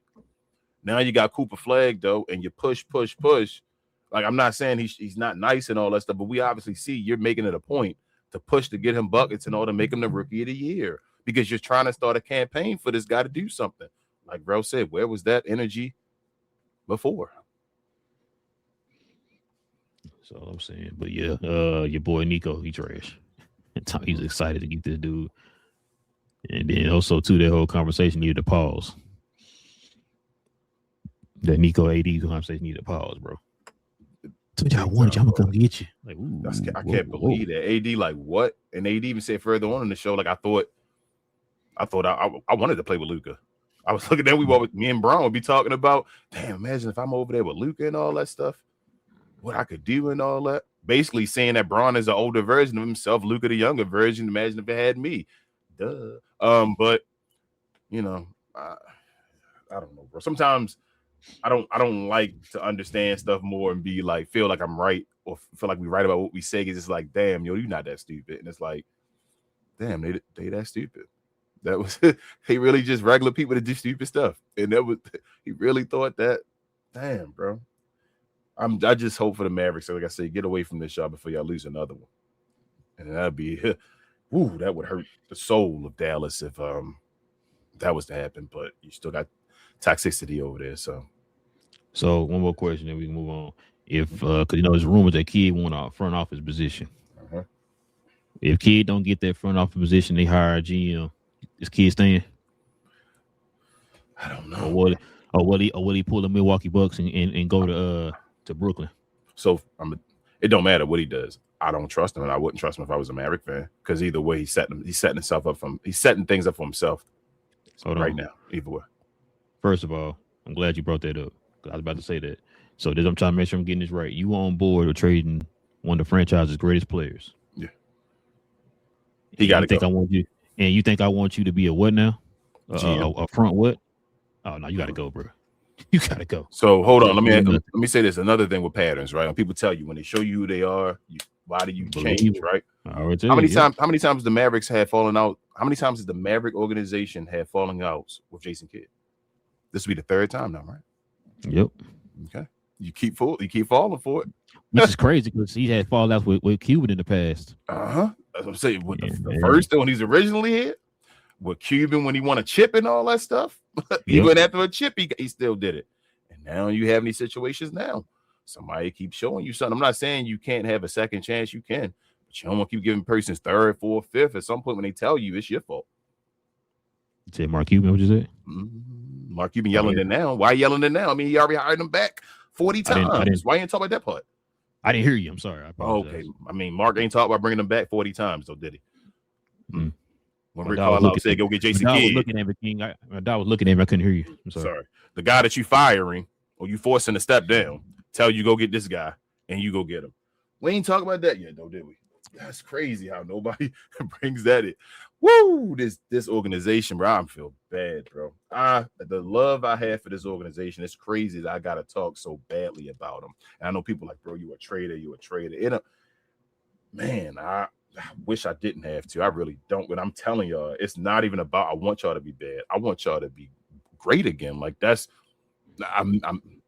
Now you got Cooper Flag though, and you push. Like, I'm not saying he's not nice and all that stuff, but we obviously see you're making it a point to push to get him buckets in order to make him the rookie of the year because you're trying to start a campaign for this guy to do something. Like bro said, where was that energy before? That's all I'm saying. But yeah, your boy Nico, he trash. He's excited to get this dude. And then also too, that whole conversation needed to pause. That Nico AD conversation needed to pause, bro. Told y'all I wanted you, I'm gonna come get you. Like, ooh, I can't believe that. AD, like what? And AD even said further on in the show, like I thought I wanted to play with Luka. I was looking at me and Brown would be talking about, damn, imagine if I'm over there with Luka and all that stuff, what I could do and all that. Basically saying that Braun is an older version of himself, Luka the younger version. Imagine if it had me. Duh. But you know, I don't know, bro. Sometimes I don't like to understand stuff more and be like, feel like I'm right or feel like we right about what we say. It's just like, damn, yo, you're not that stupid. And it's like, damn, they that stupid. That was he really just regular people that do stupid stuff. And that was he really thought that. Damn, bro. I just hope for the Mavericks. So like I say, get away from this shot before y'all lose another one. And that'd be that would hurt the soul of Dallas if that was to happen. But you still got toxicity over there. So one more question, then we can move on. If because there's rumors that Kid want a front office position. Uh-huh. If Kid don't get that front office position, they hire a GM. Is Kid staying? I don't know. Or will he pull the Milwaukee Bucks and go to Brooklyn? So it don't matter what he does. I don't trust him, and I wouldn't trust him if I was a Maverick fan. Because either way, he's setting things up for himself right now. Either way. First of all, I'm glad you brought that up. I was about to say that. So I'm trying to make sure I'm getting this right. You on board with trading one of the franchise's greatest players? Yeah. He got to go. You think I want you to be a what now? A front what? Oh no, you got to go, bro. You got to go. So hold on. Let me say this. Another thing with patterns, right? When people tell you when they show you who they are, why do you change, right? How many times the Mavericks had fallen out? How many times has the Maverick organization had falling outs with Jason Kidd? This will be the third time now, right? Yep. Okay. You keep falling for it. Which is crazy because he had fallouts with Cuban in the past. That's what I'm saying. With the first when he's originally here, with Cuban when he won a chip and all that stuff. Even after a chip, he still did it. And now you have these situations now. Somebody keeps showing you something. I'm not saying you can't have a second chance. You can. But you don't want to keep giving persons third, fourth, fifth. At some point when they tell you, it's your fault. You said Mark Cuban, what you said? Mark Cuban yelling it now. Why yelling it now? I mean, he already hired him back 40 times. Why you ain't talk about that part? I didn't hear you. I'm sorry. I apologize. Okay. I mean, Mark ain't talked about bringing him back 40 times, though, did he? Mm. When Rick Carlisle said, go get Jason Kidd. I was looking at me, King. I was looking at him. I couldn't hear you. I'm sorry. The guy that you firing or you forcing to step down, tell you go get this guy, and you go get him. We ain't talking about that yet, though, did we? That's crazy how nobody brings that in. Woo! This organization, bro. I feel bad, bro. The love I have for this organization, it's crazy that I gotta talk so badly about them. And I know people like, bro, you a traitor. Man, I wish I didn't have to. I really don't. But I'm telling y'all, it's not even about I want y'all to be bad. I want y'all to be great again. Like I'm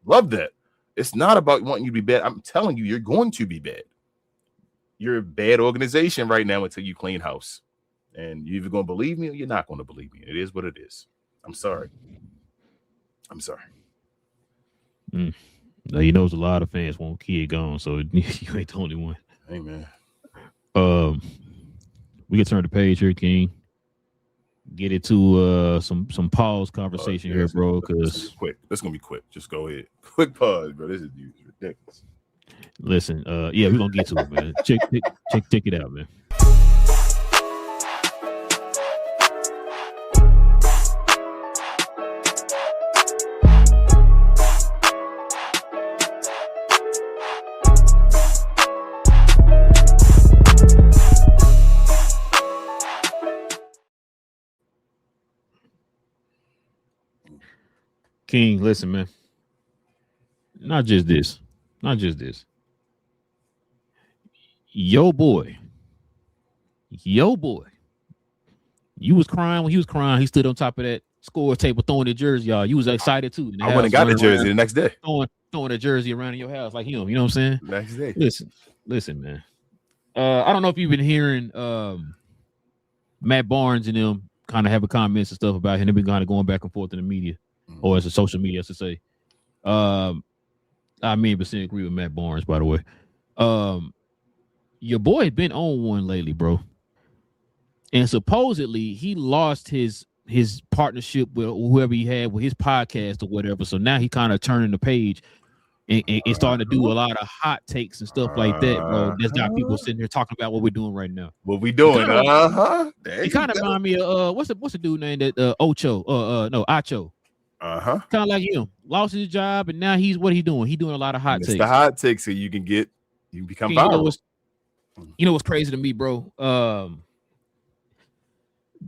love that. It's not about wanting you to be bad. I'm telling you, you're going to be bad. You're a bad organization right now until you clean house. And you're either going to believe me or you're not going to believe me. It is what it is. I'm sorry. Now, there's a lot of fans want Kid gone, so you ain't the only one. Amen. We can turn the page here, King. Get it to some pause conversation here, bro. Because quick. That's gonna be quick. Just go ahead. Quick pause, bro. This is ridiculous. Listen, we're gonna get to it, man. Check it out, man. King, listen, man. Not just this. Yo boy. You was crying when he was crying. He stood on top of that score table throwing the jersey, y'all. You was excited too. I went and got the jersey the next day. Throwing a jersey around in your house like him. You know what I'm saying? Next day. Listen, man. I don't know if you've been hearing Matt Barnes and them kind of having comments and stuff about him. They've been kind of going back and forth in the media, or as a social media, as to say. I 100% agree with Matt Barnes, by the way. Your boy had been on one lately, bro. And supposedly he lost his partnership with whoever he had with his podcast or whatever. So now he kind of turning the page and starting to do a lot of hot takes and stuff like that, bro. There's got people sitting here talking about what we're doing right now. What we doing? He kind of remind me of what's the dude named that Acho? Kind of like him. Lost his job and now he's doing? He doing a lot of hot takes. The hot takes so you can become viral. You know what's crazy to me, bro?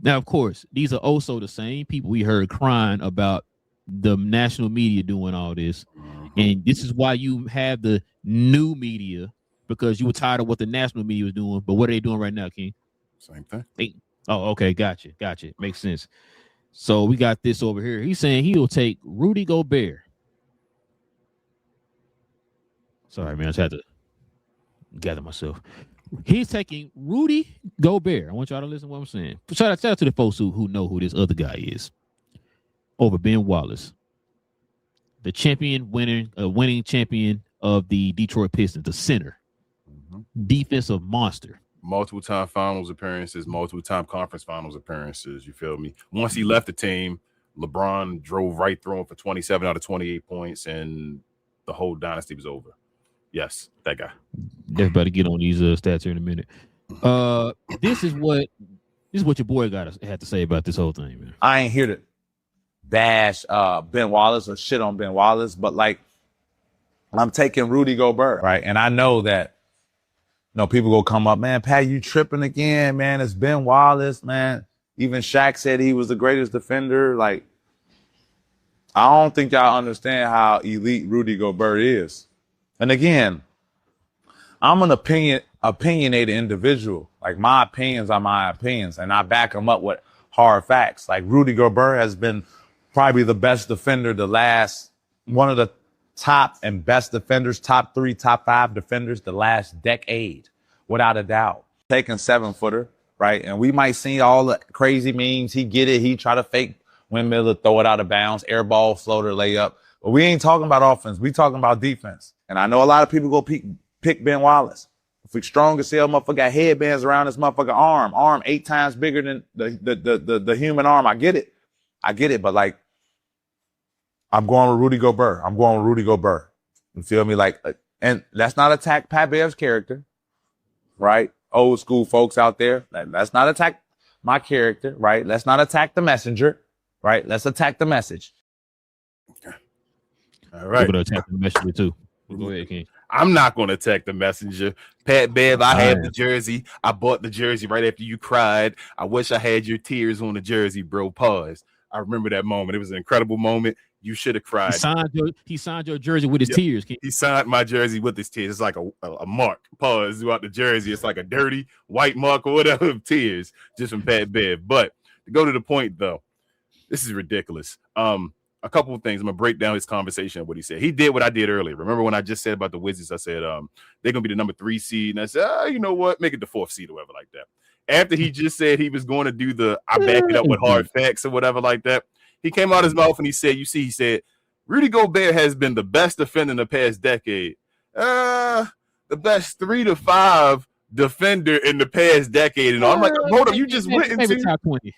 Now, of course, these are also the same people we heard crying about the national media doing all this. And this is why you have the new media, because you were tired of what the national media was doing. But what are they doing right now, King? Same thing. Okay. Gotcha. Makes sense. So we got this over here. He's saying he'll take Rudy Gobert. Sorry, man. I just had to gather myself. He's taking Rudy Gobert. I want y'all to listen to what I'm saying. Shout out to the folks who know who this other guy is. Over Ben Wallace, the winning champion of the Detroit Pistons, the center, defensive monster. Multiple-time finals appearances, multiple-time conference finals appearances. You feel me? Once he left the team, LeBron drove right through him for 27 out of 28 points, and the whole dynasty was over. Yes, that guy. Everybody get on these stats here in a minute. This is what your boy had to say about this whole thing, man. I ain't here to bash Ben Wallace or shit on Ben Wallace, but like I'm taking Rudy Gobert, right? And I know that people go come up, man, Pat, you tripping again, man. It's Ben Wallace, man. Even Shaq said he was the greatest defender. Like, I don't think y'all understand how elite Rudy Gobert is. And again, I'm an opinionated individual. Like, my opinions are my opinions, and I back them up with hard facts. Like, Rudy Gobert has been probably the best defender one of the top and best defenders, top 3, top 5 defenders the last decade, without a doubt. Taking 7-footer, right? And we might see all the crazy memes. He get it. He try to fake windmill, throw it out of bounds, air ball, floater, layup. But we ain't talking about offense. We talking about defense. And I know a lot of people go pick Ben Wallace. If we strong as hell, motherfucker got headbands around this motherfucker arm 8 times bigger than the human arm. I get it. But like, I'm going with Rudy Gobert. You feel me? Like, and let's not attack Pat Bev's character, right? Old school folks out there. Let's not attack my character, right? Let's not attack the messenger, right? Let's attack the message. Okay. All right. We're going to attack the messenger too. Go ahead, King. I'm not going to attack the messenger. Pat Bev, I have the jersey. I bought the jersey right after you cried. I wish I had your tears on the jersey, bro. Pause. I remember that moment. It was an incredible moment. You should have cried. He signed your jersey with his tears. King. He signed my jersey with his tears. It's like a mark. Pause throughout the jersey. It's like a dirty white mark or whatever of tears just from Pat Bev. But to go to the point, though, this is ridiculous. A couple of things. I'm going to break down his conversation of what he said. He did what I did earlier. Remember when I just said about the Wizards, I said they're going to be the number 3 seed. And I said, you know what? Make it the 4th seed or whatever like that. After he just said he was going to do I back it up with hard facts or whatever like that, he came out his mouth and he said, Rudy Gobert has been the best defender in the past decade. The best 3 to 5 defender in the past decade. And I'm like, hold up, you just went into top 20.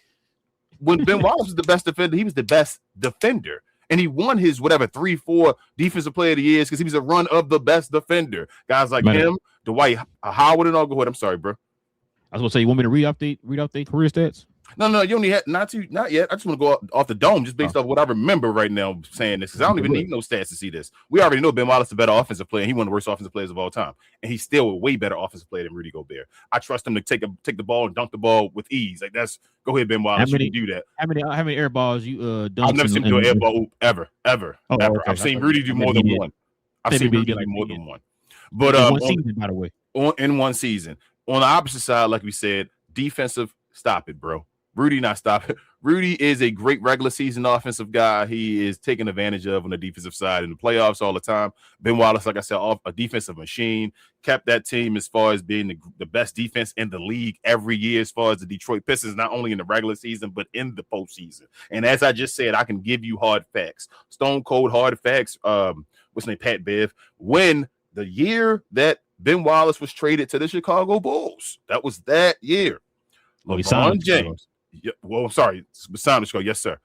When Ben Wallace was the best defender, he was the best defender. And he won his 3-4 defensive player of the years because he was a run of the best defender. Guys like him, Dwight Howard, and all. Go ahead. I'm sorry, bro. I was going to say, you want me to read out their career stats? No, you only had not yet. I just want to go off the dome just based off what I remember right now saying this because I don't even need no stats to see this. We already know Ben Wallace is a better offensive player. He one of the worst offensive players of all time, and he's still a way better offensive player than Rudy Gobert. I trust him to take the ball and dunk the ball with ease. Like that's go ahead, Ben Wallace. You can do that. How many air balls you dunked? I've never seen him do an air ball ever. Oh, ever. Okay. I've seen Rudy do more than one. I've seen Rudy do more than one. But one season, by the way, in one season. On the opposite side, like we said, defensive. Stop it, bro. Rudy not stopping. Rudy is a great regular season offensive guy. He is taken advantage of on the defensive side in the playoffs all the time. Ben Wallace, like I said, a defensive machine, kept that team as far as being the best defense in the league every year as far as the Detroit Pistons, not only in the regular season, but in the postseason. And as I just said, I can give you hard facts. Stone cold hard facts. What's his name? Pat Bev. When the year that Ben Wallace was traded to the Chicago Bulls, that was that year. LeBron James. Yeah, well, sorry, Sonic. Yes, sir.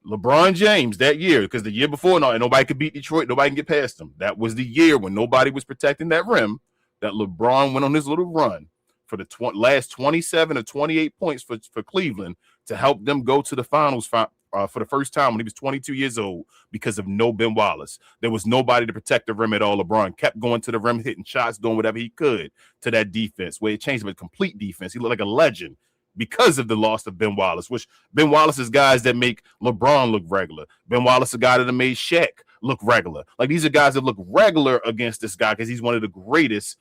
LeBron James that year, because the year before, nobody could beat Detroit, nobody can get past them. That was the year when nobody was protecting that rim. That LeBron went on his little run for the last 27 or 28 points for Cleveland to help them go to the finals for the first time when he was 22 years old because of no Ben Wallace. There was nobody to protect the rim at all. LeBron kept going to the rim, hitting shots, doing whatever he could to that defense, where it changed him a complete defense. He looked like a legend because of the loss of Ben Wallace, which Ben Wallace is guys that make LeBron look regular. Ben Wallace is a guy that made Shaq look regular. Like these are guys that look regular against this guy because he's one of the greatest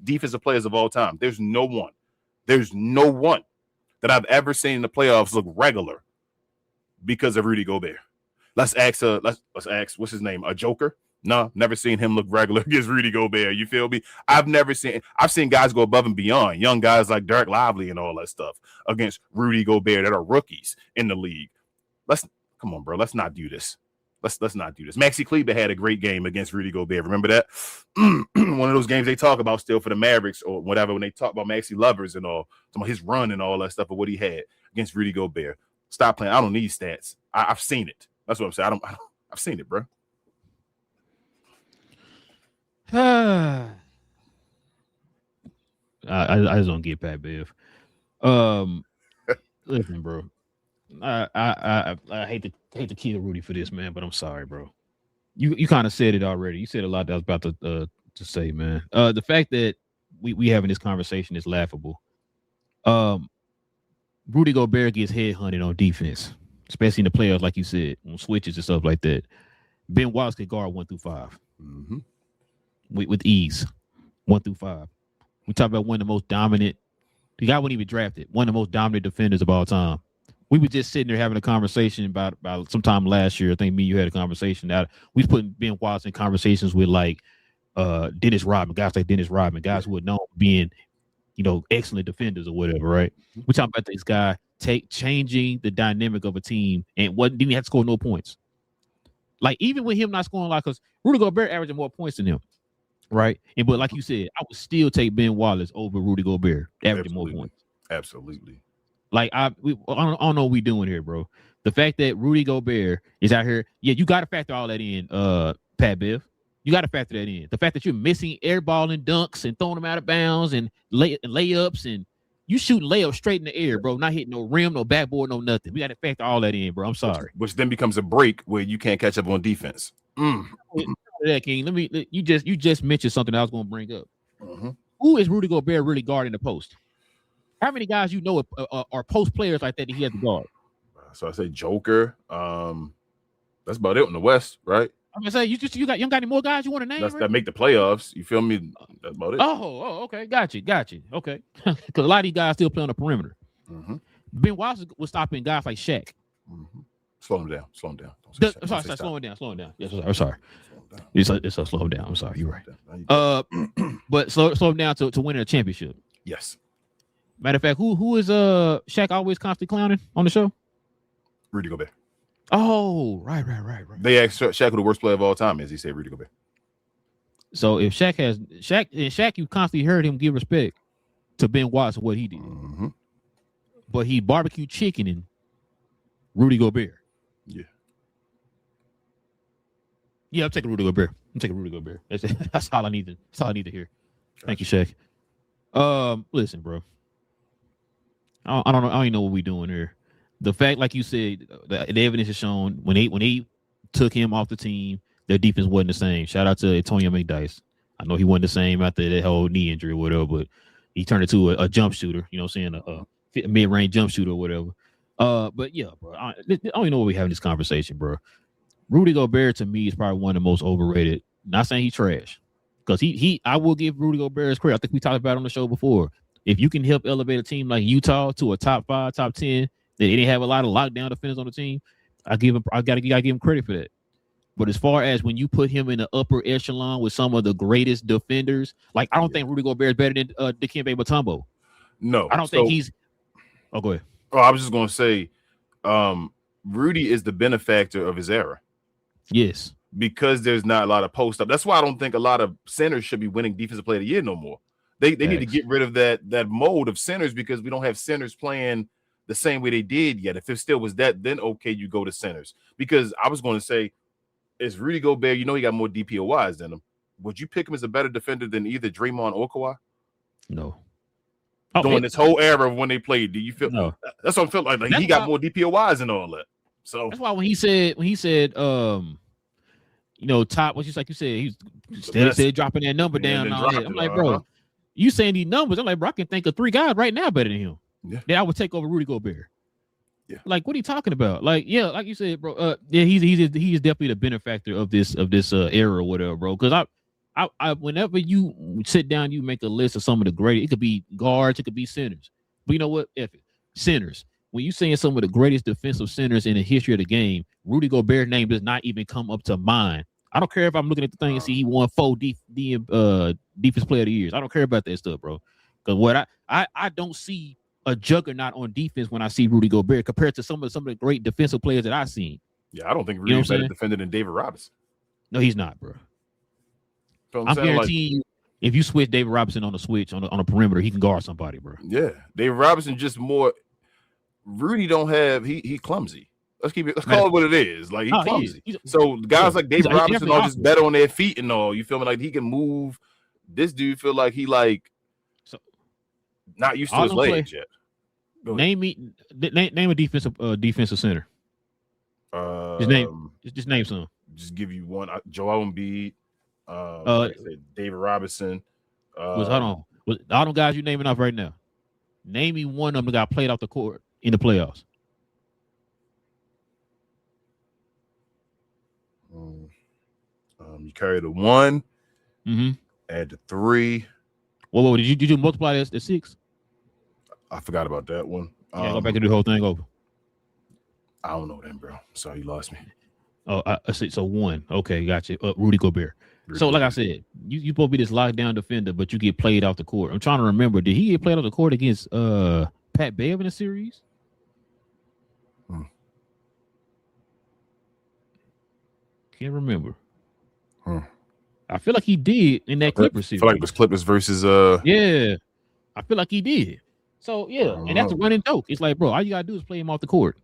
defensive players of all time. There's no one that I've ever seen in the playoffs look regular because of Rudy Gobert. Let's ask what's his name? A Joker? No, never seen him look regular against Rudy Gobert. You feel me? I've seen guys go above and beyond, young guys like Derek Lively and all that stuff against Rudy Gobert that are rookies in the league. Come on, bro. Let's not do this. Let's not do this. Maxi Kleber had a great game against Rudy Gobert. Remember that? One of those games they talk about still for the Mavericks or whatever when they talk about Maxi Lovers and all, about his run and all that stuff of what he had against Rudy Gobert. Stop playing. I don't need stats. I've seen it. That's what I'm saying. I've seen it, bro. I just don't get Pat Bev. Listen, bro. I hate to kill Rudy for this, man, but I'm sorry, bro. You kind of said it already. You said a lot that I was about to say, man. The fact that we having this conversation is laughable. Rudy Gobert gets headhunted on defense, especially in the playoffs, like you said, on switches and stuff like that. Ben Wallace could guard 1 through 5. Mm-hmm. With ease, 1 through 5. We talk about one of the most dominant. The guy wasn't even drafted. One of the most dominant defenders of all time. We were just sitting there having a conversation about sometime last year. I think me and you had a conversation that we was putting Ben Wallace in conversations with like Dennis Rodman, guys like Dennis Rodman, guys who are known for being, excellent defenders or whatever, right? We're talking about this guy changing the dynamic of a team and didn't even have to score no points. Like even with him not scoring, like, because Rudy Gobert averaging more points than him. Right. But like you said, I would still take Ben Wallace over Rudy Gobert, averaging more points. Absolutely. Like I don't know what we doing here, bro. The fact that Rudy Gobert is out here, you got to factor all that in, Pat Bev. You got to factor that in. The fact that you're missing air ball and dunks and throwing them out of bounds and layups and you shooting layups straight in the air, bro. Not hitting no rim, no backboard, no nothing. We got to factor all that in, bro. I'm sorry. Which then becomes a break where you can't catch up on defense. That King, you just mentioned something I was going to bring up. Mm-hmm. Who is Rudy Gobert really guarding the post? How many guys are post players like that he has to guard? So I say Joker. That's about it in the West, right? I'm gonna say you got any more guys you want to name? That make the playoffs. You feel me? That's about it. Oh, okay, got you. Okay, because a lot of these guys still play on the perimeter. Mm-hmm. Ben Wallace was stopping guys like Shaq. Mm-hmm. Slow him down. Slow him down. Slow him down. Yes, I'm sorry. It's a slow him down. I'm sorry. You're right. But slow him down to winning a championship. Yes. Matter of fact, who is Shaq always constantly clowning on the show? Rudy Gobert. Oh, right. They asked Shaq who the worst player of all time is. He said Rudy Gobert. So if Shaq, you constantly heard him give respect to Ben Wallace for what he did. Mm-hmm. But he barbecue chickening Rudy Gobert. Yeah, I'm taking Rudy Gobert. That's all I need to hear. Thank you, Shaq. Listen, bro. I don't know. I don't even know what we're doing here. The fact, like you said, the evidence is shown when they took him off the team, their defense wasn't the same. Shout out to Antonio McDyess. I know he wasn't the same after that whole knee injury or whatever, but he turned into a jump shooter. You know what I'm saying? A mid-range jump shooter or whatever. But yeah, bro. I don't even know why we're having this conversation, bro. Rudy Gobert to me is probably one of the most overrated. Not saying he's trash, because I will give Rudy Gobert his credit. I think we talked about it on the show before. If you can help elevate a team like Utah to a top 5, top 10, that they didn't have a lot of lockdown defenders on the team, I gotta give him credit for that. But as far as when you put him in the upper echelon with some of the greatest defenders, like I don't think Rudy Gobert is better than Dikembe Mutombo. No, I don't think he's. Oh, go ahead. Oh, I was just gonna say, Rudy is the benefactor of his era. Yes, because there's not a lot of post up. That's why I don't think a lot of centers should be winning Defensive Player of the Year no more. They need to get rid of that mode of centers, because we don't have centers playing the same way they did yet. If it still was that, then okay, you go to centers. Because I was going to say, is Rudy Gobert, you know, he got more DPOYs than him. Would you pick him as a better defender than either Draymond or Kawhi? No. During this whole era of when they played, do you feel? No. That's what I feel like he got more DPOYs and all that. So that's why when he said, you know, top, what you like you said, he's still dropping that number down. I'm like, bro, you saying these numbers? I'm like, bro, I can think of 3 guys right now better than him. Yeah, that I would take over Rudy Gobert. Yeah, like what are you talking about? Like, yeah, like you said, bro. Yeah, he is definitely the benefactor of this era or whatever, bro. Because I whenever you sit down, you make a list of some of the greatest. It could be guards, it could be centers. But you know what? Centers. When you saying some of the greatest defensive centers in the history of the game, Rudy Gobert's name does not even come up to mind. I don't care if I'm looking at the thing and see he won 4 defense player of the years. I don't care about that stuff, bro. Because what I don't see a juggernaut on defense when I see Rudy Gobert compared to some of the great defensive players that I've seen. Yeah, I don't think Rudy's better defender than David Robinson. No, he's not, bro. I'm guaranteeing you, if you switch David Robinson on the switch on a perimeter, he can guard somebody, bro. Yeah, David Robinson just more. Rudy don't have he clumsy. Let's call it what it is. Like he's clumsy. So guys like David Robinson are just better on their feet and all. You feel me? Like he can move. This dude feel like he not used to his legs yet. Name a defensive center. Just name some. Just give you one. Joel Embiid. David Robinson. Hold on. All them guys you naming off right now. Name me one of them that got played off the court in the playoffs. You carry the 1, add the 3. Whoa, did you multiply this to 6? I forgot about that one. Yeah, go back and do the whole thing over. I don't know then, bro. Sorry, you lost me. Oh, I see. So 1. Okay, gotcha. Rudy Gobert. Like I said, you supposed to be this lockdown defender, but you get played off the court. I'm trying to remember. Did he get played off the court against Pat Bev in a series? Can't remember. I feel like he did in that Clippers series. I feel like it was Clippers versus Yeah, I feel like he did. So yeah, and that's a running joke. It's like, bro, all you gotta do is play him off the court.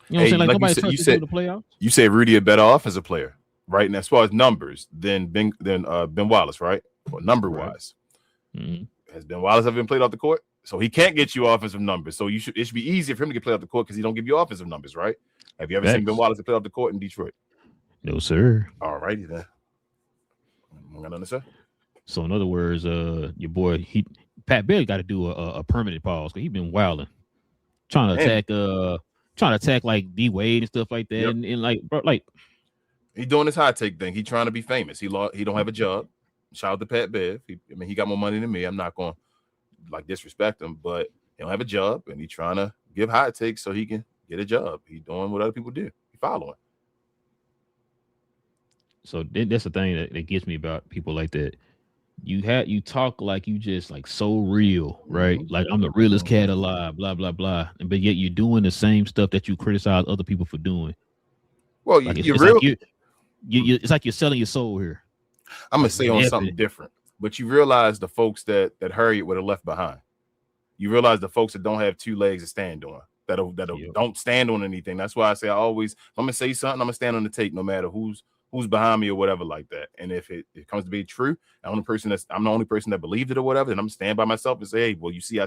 You know what I'm saying? Like nobody touched him in the playoffs. You say Rudy a better offensive player, right? And as far as numbers, than Ben Wallace, right? Or number wise, has Ben Wallace ever been played off the court? So he can't get you offensive numbers. So it should be easier for him to get played off the court because he don't give you offensive numbers, right? Have you ever seen Ben Wallace play off the court in Detroit? No, sir. All righty then. I'm gonna understand. So in other words, your boy Pat Bev got to do a permanent pause because he's been wilding, trying to attack like D Wade and stuff like that, Yep. and like, bro, like he doing this high take thing. He trying to be famous. He don't have a job. Shout out to Pat Bev. He got more money than me. I'm not going to disrespect him, but he don't have a job and he trying to give high takes so he can get a job. He doing what other people do. He following. So that's the thing that gets me about people like that. You talk like you just like so real, right? Like I'm the realest cat alive, blah blah blah, but yet you're doing the same stuff that you criticize other people for doing. Well, like you're real. Like it's like you're selling your soul here. I'm gonna say on something different, but you realize the folks that Harriet would have left behind. You realize the folks that don't have 2 legs to stand on, that don't stand on anything. That's why I say I'm gonna say something. I'm gonna stand on the tape, no matter who's behind me or whatever like that. And if it comes to be true, I'm the only person that believed it or whatever, then I'm gonna stand by myself and say, hey, well, you see,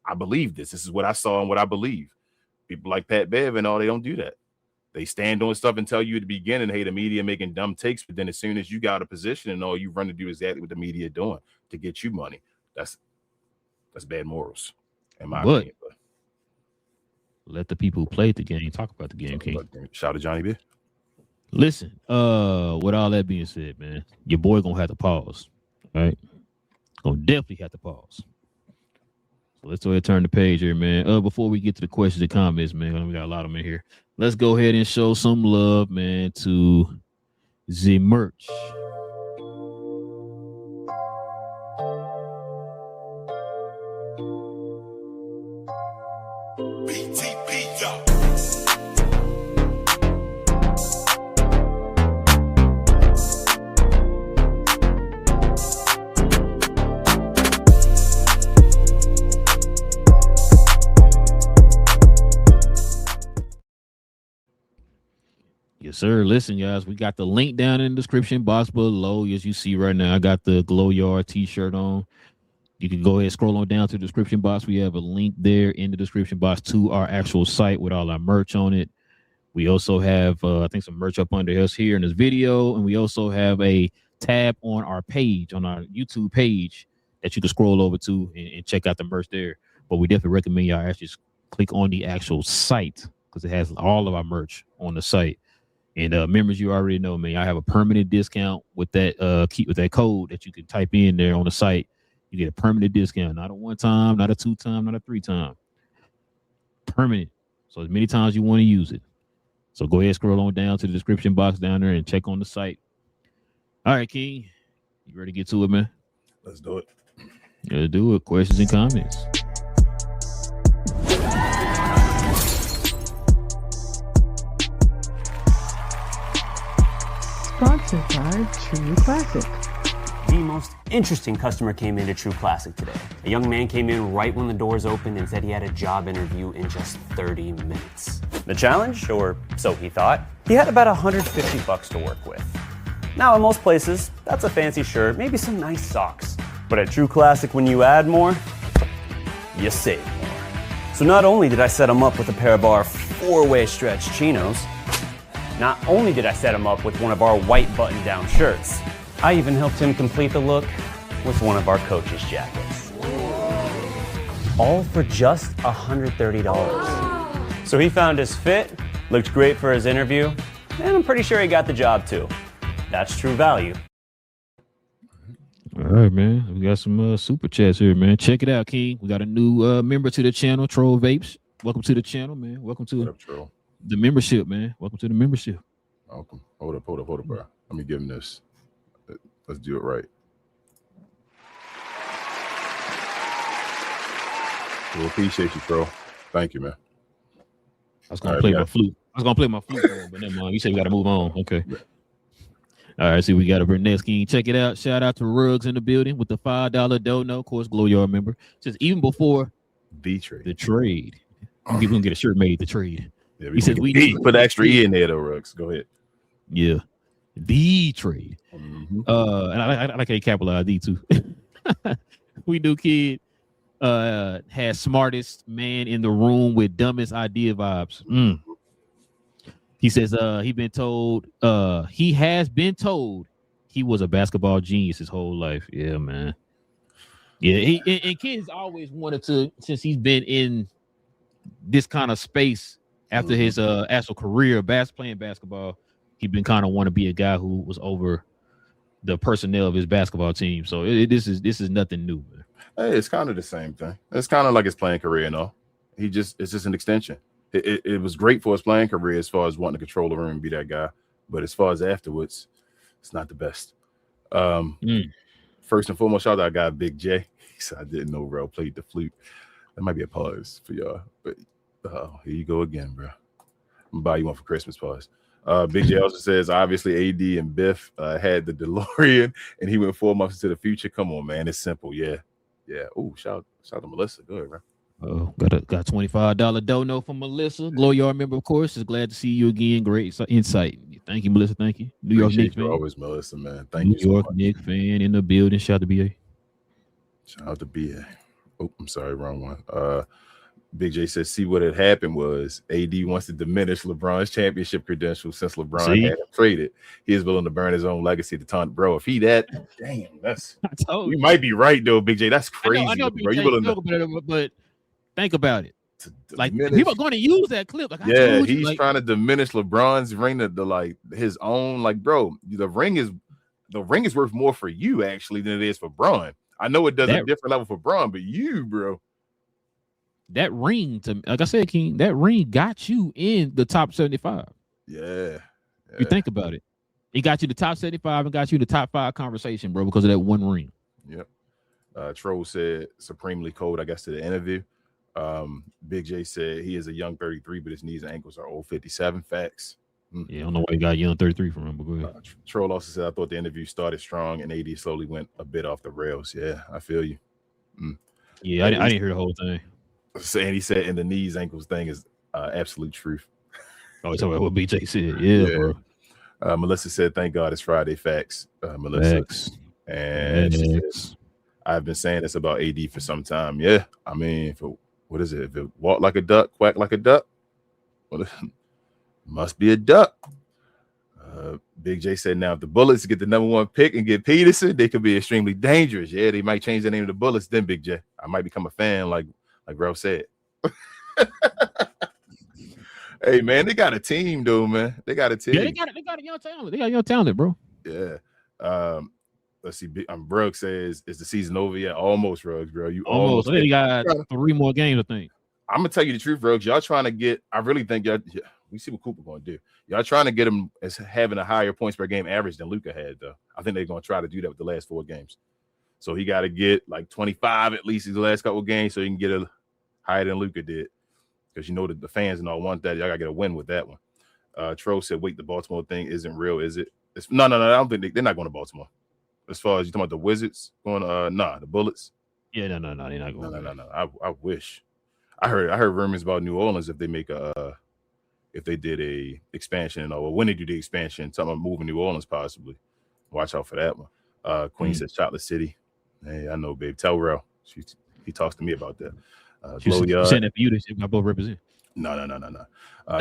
I believe this. This is what I saw and what I believe. People like Pat Bev and all, they don't do that. They stand on stuff and tell you at the beginning, hey, the media making dumb takes, but then as soon as you got a position and all, you run to do exactly what the media are doing to get you money. That's bad morals, in my opinion. But let the people who played the game talk about the game, King. Shout out to Johnny B. Listen, with all that being said, man, your boy gonna have to pause. All right? Gonna definitely have to pause. So let's go ahead and turn the page here, man. Before we get to the questions and comments, man, we got a lot of them in here. Let's go ahead and show some love, man, to the merch. Yes, sir. Listen, guys, we got the link down in the description box below. As you see right now, I got the Glow Yard t-shirt on. You can go ahead and scroll on down to the description box. We have a link there in the description box to our actual site with all our merch on it. We also have, I think, some merch up under us here in this video. And we also have a tab on our page, on our YouTube page, that you can scroll over to and check out the merch there. But we definitely recommend y'all actually click on the actual site because it has all of our merch on the site. And members, you already know, man, I have a permanent discount with that with that code that you can type in there on the site. You get a permanent discount, not a one-time, not a two-time, not a three-time. Permanent. So as many times you want to use it. So go ahead, scroll on down to the description box down there and check on the site. All right, King, you ready to get to it, man? Let's do it. Let's do it. Questions and comments. Sponsored by True Classic. The most interesting customer came into True Classic today. A young man came in right when the doors opened and said he had a job interview in just 30 minutes. The challenge, or so he thought, he had about $150 to work with. Now, in most places, that's a fancy shirt, maybe some nice socks. But at True Classic, when you add more, you save more. So not only did I set him up with a pair of our 4-way stretch chinos, not only did I set him up with one of our white button-down shirts, I even helped him complete the look with one of our coach's jackets. All for just $130. So he found his fit, looked great for his interview, and I'm pretty sure he got the job too. That's true value. All right, man. We got some super chats here, man. Check it out, King. We got a new member to the channel, Troll Vapes. Welcome to the channel, man. Welcome to the membership, man. Welcome to the membership. Welcome. Hold up, bro. Let me give him this. Let's do it right. We appreciate you, bro. Thank you, man. I was gonna play my flute. but never mind. You said we gotta move on. Okay. All right, see, we got a next, King. Check it out. Shout out to Ruggs in the building with the $5 dono. Of course, Glow Yard member. Says even before the trade. We're gonna get a shirt made. The trade. Yeah, he says we need to put extra E in there, though, Ruggs. Go ahead. Yeah, the trade. Mm-hmm. And I like how you capitalize D too. We do, kid. Has smartest man in the room with dumbest idea vibes. He says he has been told he was a basketball genius his whole life. Yeah, man. Yeah, and kid's always wanted to, since he's been in this kind of space after his actual career playing basketball, he's been kind of want to be a guy who was over the personnel of his basketball team. So this is nothing new, man. Hey, it's kind of the same thing. It's kind of like his playing career, you know. It's just an extension. It was great for his playing career as far as wanting to control the room and be that guy. But as far as afterwards, it's not the best. First and foremost, shout out that guy, Big J. He said, I didn't know Rel played the flute. That might be a pause for y'all. But here you go again, bro. I'm going to buy you one for Christmas, pause. Big J also says, obviously, AD and Biff had the DeLorean, and he went 4 months into the future. Come on, man. It's simple. Yeah. Oh, shout out to Melissa. Go ahead, man. Got $25 dono from Melissa. Glow Yard member, of course. Is glad to see you again. Great insight. Thank you, Melissa. Thank you. New York Knicks fan. Always, Melissa, man. Thank you. New York Knicks fan in the building. Shout out to BA. Shout out to BA. Oh, I'm sorry, wrong one. Big J says, see what had happened was AD wants to diminish LeBron's championship credentials since LeBron had him traded. He is willing to burn his own legacy to taunt. Bro, if he that, damn, that's you might be right though, Big J. That's crazy. I know bro. BJ, You willing to, but think about it. Like diminish. people are going to use that clip. Like, yeah, he's trying to diminish LeBron's ring to like his own. Like, bro, the ring is worth more for you actually than it is for Bron. I know it does a different level for Bron, but you, bro. That ring, like I said, King, that ring got you in the top 75. Yeah. You think about it. It got you the top 75 and got you the top 5 conversation, bro, because of that one ring. Yep. Troll said supremely cold, I guess, to the interview. Big J said he is a young 33, but his knees and ankles are old 57. Facts. Yeah, I don't know why he got young 33 from him, but go ahead. Troll also said, I thought the interview started strong and AD slowly went a bit off the rails. Yeah, I feel you. Yeah, I didn't hear the whole thing. And he said, and the knees, ankles thing is absolute truth. Oh, it's what BJ said. Yeah, bro. Melissa said, thank God it's Friday. Facts. Melissa. Facts. And she said, I've been saying this about AD for some time. Yeah. I mean, what is it? If it walk like a duck, quack like a duck, well, it must be a duck. Big J said, now if the Bullets get the #1 pick and get Peterson, they could be extremely dangerous. Yeah, they might change the name of the Bullets. Then Big J, I might become a fan like Ralph said. Hey man, they got a team though, man. They got a team. Yeah, they got a young talent. They got young talent, bro. Yeah. Let's see. Ruggs says, is the season over yet? Almost, Ruggs, bro. You almost. They got 3 more games, I think. I'm gonna tell you the truth, Ruggs. Y'all trying to get. I really think y'all. Yeah, we see what Cooper gonna do. Y'all trying to get him as having a higher points per game average than Luka had, though. I think they're gonna try to do that with the last 4 games. So he got to get like 25 at least in the last couple of games, so he can get a higher than Luka did. Because you know that the fans and all want that. Y'all gotta get a win with that one. Tro said, "Wait, the Baltimore thing isn't real, is it?" No. I don't think they're not going to Baltimore. As far as you talking about the Wizards going, the Bullets. Yeah, no, they're not going. No. I wish. I heard rumors about New Orleans if they make if they did a expansion and all. When they do the expansion, talking about moving New Orleans possibly. Watch out for that one. Queen says Chocolate City. Hey, I know, babe. Tell Rel. He talks to me about that. She said that for you. They both represent. No.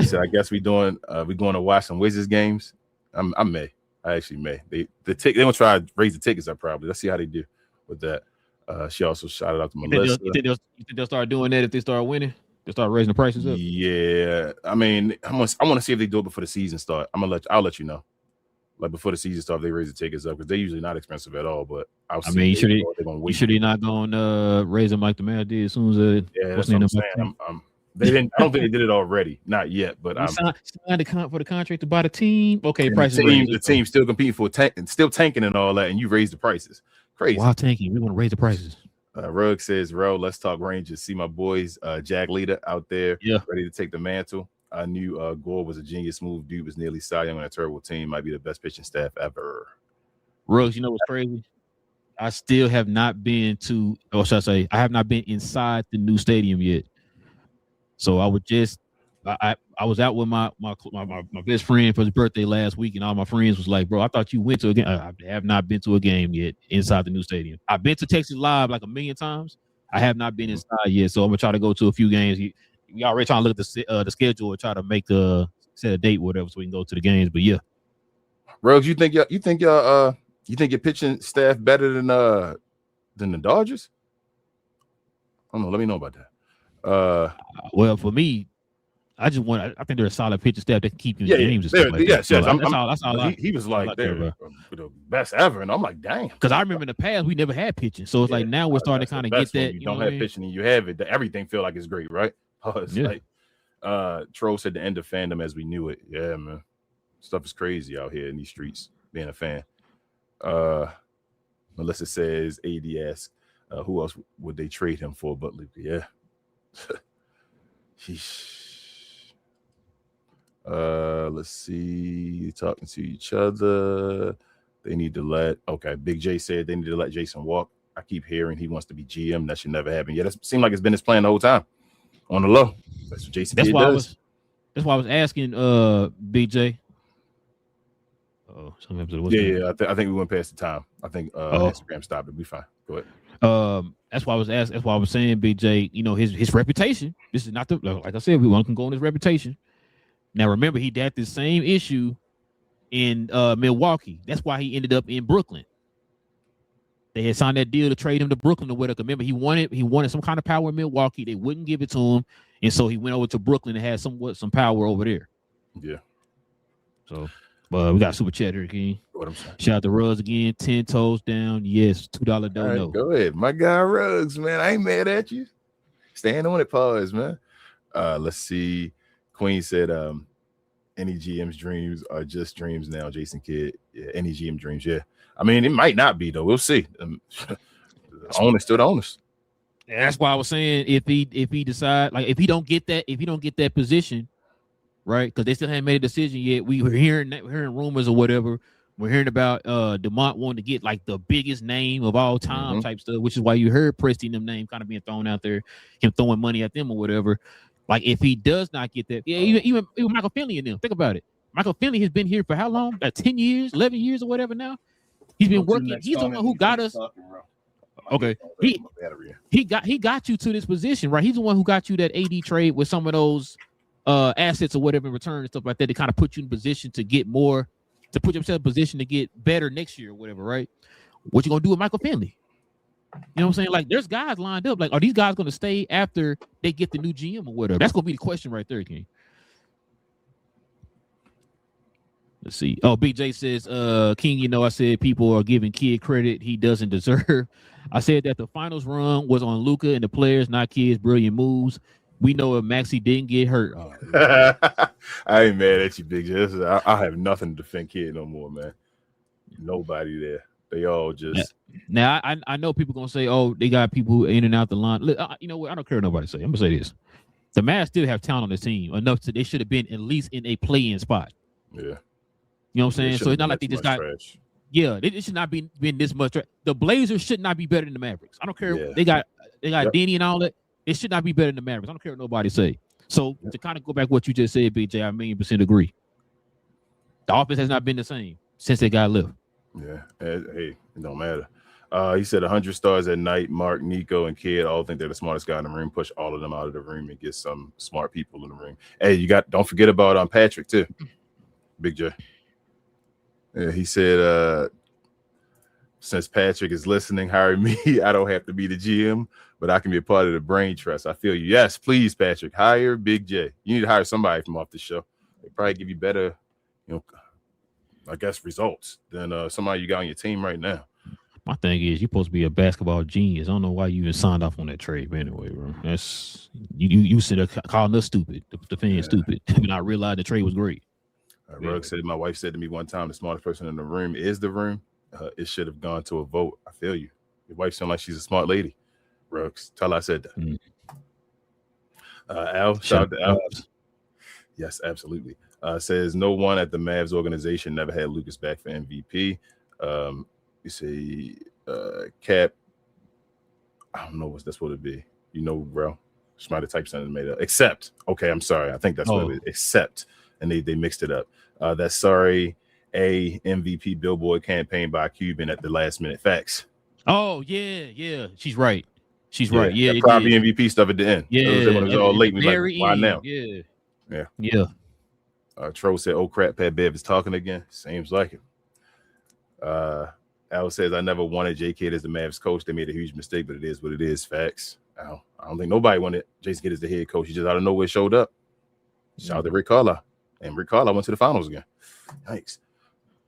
So I guess we going to watch some Wizards games. I may. I actually may. They gonna try to raise the tickets up probably. Let's see how they do with that. She also shouted out to Melissa. You think they'll start doing that if they start winning? They start raising the prices up. Yeah, I mean, I want to see if they do it before the season start. I'll let you know. Like before the season starts, they raise the tickets up because they're usually not expensive at all. But you sure they're not going to raise them like the Mavs did as soon as that's what I'm saying. They didn't. I don't think they did it already. Not yet. But signed for the contract to buy the team. Okay, prices. The team still competing for still tanking and all that, and you raise the prices. Crazy. While tanking, we want to raise the prices. Rugg says, "Ro, let's talk Rangers. See my boys, Jack Leader out there, ready to take the mantle. I knew Gore was a genius move. Dude was nearly Cy Young on a terrible team. Might be the best pitching staff ever." Ruggs, you know what's crazy? I still have not been to, or should I say, I have not been inside the new stadium yet. So I was out with my best friend for his birthday last week, and all my friends was like, "Bro, I thought you went to a game." I have not been to a game yet inside the new stadium. I've been to Texas Live like 1,000,000 times. I have not been inside yet, so I'm gonna try to go to a few games. We already trying to look at the schedule and try to make set a date, or whatever, so we can go to the games. But yeah, Ruggs, you think your pitching staff better than the Dodgers? I don't know. Let me know about that. Well, for me, I think they're a solid pitching staff that can keep you in games and stuff like that. Yes. That's all. He was like they're the best ever, and I'm like, damn. Because I remember in the past we never had pitching, so it's like now we're starting to kind of get that. You don't have pitching, and you have it. Everything feel like it's great, right? Like Troll said, the end of fandom as we knew it. Yeah, man, stuff is crazy out here in these streets. Being a fan. Melissa says, AD asks, who else would they trade him for but Luka? Yeah. Let's see. Talking to each other. They need to let. Okay, Big J said they need to let Jason walk. I keep hearing he wants to be GM. That should never happen. Yeah, that seemed like it's been his plan the whole time. On the low. That's what Jason does. That's why I was asking Big J. Oh, I think we went past the time. I think Instagram stopped it. We fine. Go ahead. That's why I was asked. That's why I was saying, Big J. You know his reputation. This is not the like I said. We can go on his reputation. Now remember, he had this same issue in Milwaukee. That's why he ended up in Brooklyn. They had signed that deal to trade him to Brooklyn or whatever. Remember, he wanted some kind of power in Milwaukee. They wouldn't give it to him, and so he went over to Brooklyn and had some power over there. Yeah. So, we got super chat here, King. What I'm saying. Shout out to Ruggs again. 10 toes down. Yes, $2 don't know. Go ahead, my guy Ruggs, man. I ain't mad at you. Staying on it, pause, man. Let's see. Queen said, any GM's dreams are just dreams now. Jason Kidd. Yeah, any GM dreams. Yeah. I mean, it might not be though. We'll see. The owner's still the owners. And that's why I was saying if he decide like if he don't get that position, right? Because they still haven't made a decision yet. We were hearing rumors or whatever. We're hearing about DeMont wanting to get like the biggest name of all time type stuff, which is why you heard Preston them name kind of being thrown out there, him throwing money at them or whatever. Like if he does not get that, yeah, even Michael Finley and them. Think about it. Michael Finley has been here for how long? Like 10 years, 11 years or whatever now. He's been working. He's the one who got us. Okay. He got you to this position, right? He's the one who got you that AD trade with some of those assets or whatever in return and stuff like that to kind of put you in position to get more, to put yourself in position to get better next year or whatever, right? What you gonna do with Michael Finley? You know what I'm saying? Like, there's guys lined up. Like, are these guys gonna stay after they get the new GM or whatever? That's gonna be the question right there, King. Let's see. Oh, BJ says, King, you know, I said people are giving Kidd credit he doesn't deserve. I said that the finals run was on Luka and the players, not Kidd's brilliant moves. We know if Maxey didn't get hurt. I ain't mad at you, Big J. I have nothing to defend Kidd no more, man. Nobody there. They all just. Now I know people gonna say, oh, they got people who in and out the line. Look, you know what? I don't care what nobody say. I'm gonna say this: the Mavs still have talent on the team enough to they should have been at least in a play-in spot. Yeah. You know what I'm saying? So it's not like they just got. Trash. Yeah, it should not be been this much. The Blazers should not be better than the Mavericks. I don't care. Yeah. They got Danny and all that. It should not be better than the Mavericks. I don't care what nobody say. So to kind of go back what you just said, BJ, I 1,000,000% agree. The offense has not been the same since they got left. Yeah. Hey, it don't matter. He said 100 stars at night. Mark, Nico, and Kidd all think they're the smartest guy in the room. Push all of them out of the room and get some smart people in the room. Hey, don't forget about Patrick too. Big J. Yeah, he said, since Patrick is listening, hire me. I don't have to be the GM, but I can be a part of the brain trust. I feel you. Yes, please, Patrick. Hire Big J. You need to hire somebody from off the show. They probably give you better, I guess, results than somebody you got on your team right now. My thing is, you're supposed to be a basketball genius. I don't know why you even signed off on that trade, but anyway, bro. That's you sit there calling us stupid, the fans stupid, and I realized the trade was great. Rugg said, my wife said to me one time, the smartest person in the room is the room. It should have gone to a vote. I feel you. Your wife sounds like she's a smart lady. Ruggs, tell her I said that. Al, shout out to Al. Yes, absolutely. Says no one at the Mavs organization never had Lucas back for MVP. You see, Cap. I don't know what that's supposed to be. Bro. She might have typed something made up. Except, okay, I'm sorry. I think that's what it is. Except, and they mixed it up. That's sorry. A MVP billboard campaign by Cuban at the last minute. Facts. Oh yeah. She's right. Right. Yeah. Probably MVP stuff at the end. Yeah. When it was all late. We like, why now? Yeah. Tro said, "Oh crap, Pat Bev is talking again." Seems like it. Al says, "I never wanted J. Kidd as the Mavs coach. They made a huge mistake, but it is what it is." Facts. I don't think nobody wanted Jason Kidd as the head coach. He just out of nowhere showed up. Shout out to Rick Carlisle. And Rick Carlisle went to the finals again. Thanks.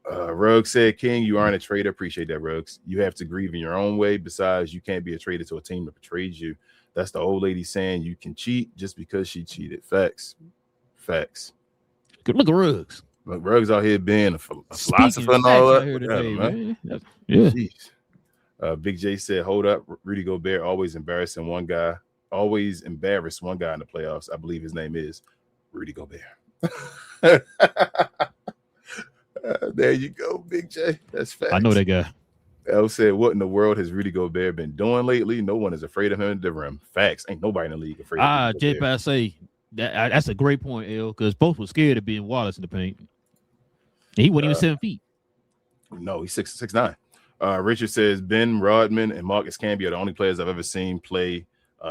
Ruggs said, King, you aren't a traitor. Appreciate that, Ruggs. You have to grieve in your own way. Besides, you can't be a traitor to a team that betrayed you. That's the old lady saying you can cheat just because she cheated. Facts. Good look at Ruggs. Look, Ruggs out here being a philosopher and all that. Today, man. Yeah. Big J said, hold up. Rudy Gobert always embarrassed one guy in the playoffs. I believe his name is Rudy Gobert. There you go, Big J. That's facts. I know that guy. L said, what in the world has Rudy Gobert been doing lately? No one is afraid of him in the rim. Facts. Ain't nobody in the league afraid of him. Just about to say that's a great point, L, because both were scared of being Wallace in the paint. And he wasn't even 7 feet. No, he's 6'9". Richard says Ben Rodman and Marcus Camby are the only players I've ever seen play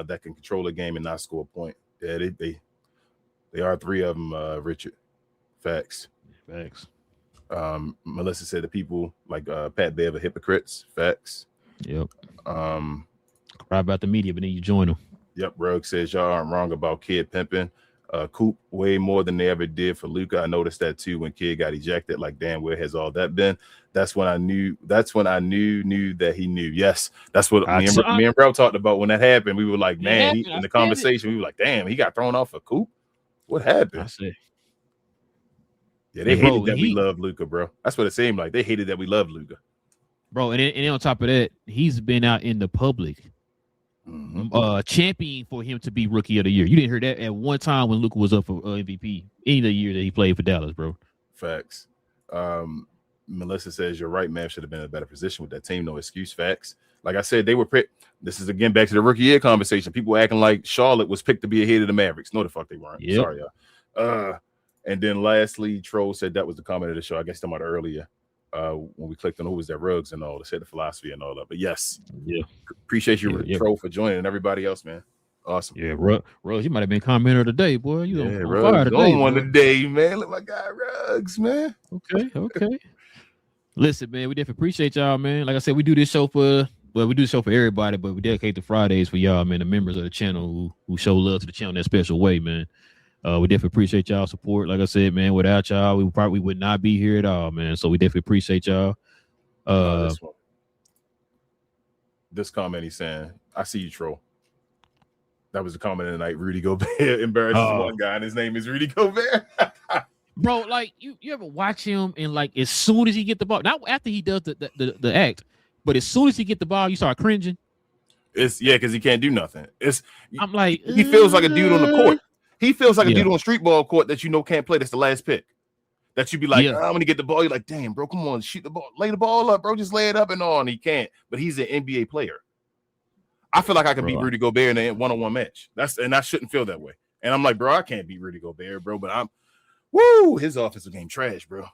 that can control a game and not score a point. Yeah, they are three of them, Richard. Facts. Melissa said the people like Pat Bev are hypocrites. Facts. Yep. Cry about the media, but then you join them. Yep. Rugg says y'all aren't wrong about Kid pimping. Coop way more than they ever did for Luka. I noticed that too when Kid got ejected. Like, damn, where has all that been? That's when I knew that he knew. Yes, that's what me and Bro talked about when that happened. We were like, man, in the conversation, we were like, damn, he got thrown off for Coop. What happened? I said, yeah, they hated that we loved Luka, bro. That's what it seemed like. They hated that we loved Luka, bro. And then on top of that, he's been out in the public. Championing for him to be Rookie of the Year. You didn't hear that at one time when Luka was up for MVP any of the year that he played for Dallas, bro. Facts. Melissa says you're right, man. Should have been in a better position with that team. No excuse. Facts. Like I said, they were picked. This is again back to the Rookie Year conversation. People acting like Charlotte was picked to be ahead of the Mavericks. No, the fuck they weren't. Yep. Sorry, y'all. And then lastly, Troll said that was the comment of the show. I guess talking about earlier. When we clicked on who was that Ruggs and all, to say the philosophy and all that. But yes, appreciate you, Troll, for joining, and everybody else, man. Awesome. Yeah, Ruggs, you might have been commenter today, boy. You on Ruggs, fire today, on one today, man. Look, my guy Ruggs, man. Okay. Listen, man, we definitely appreciate y'all, man. Like I said, we do this show for everybody, but we dedicate the Fridays for y'all, man, the members of the channel who show love to the channel in that special way, man. We definitely appreciate y'all support. Like I said, man, without y'all, we probably would not be here at all, man. So we definitely appreciate y'all. This comment he's saying, I see you, Troll. That was the comment of the night. Rudy Gobert embarrasses one guy, and his name is Rudy Gobert. Bro, like you ever watch him and like as soon as he get the ball, not after he does the act, but as soon as he get the ball, you start cringing. Because he can't do nothing. I'm like, he feels like a dude on the court. He feels like a dude on a street ball court that can't play. That's the last pick. That you be like, I'm gonna get the ball. You're like, damn, bro, come on, shoot the ball, lay the ball up, bro, just lay it up and on. He can't, but he's an NBA player. I feel like I can beat Rudy Gobert in a one-on-one match. And I shouldn't feel that way. And I'm like, bro, I can't beat Rudy Gobert, bro. But his offensive game trash, bro.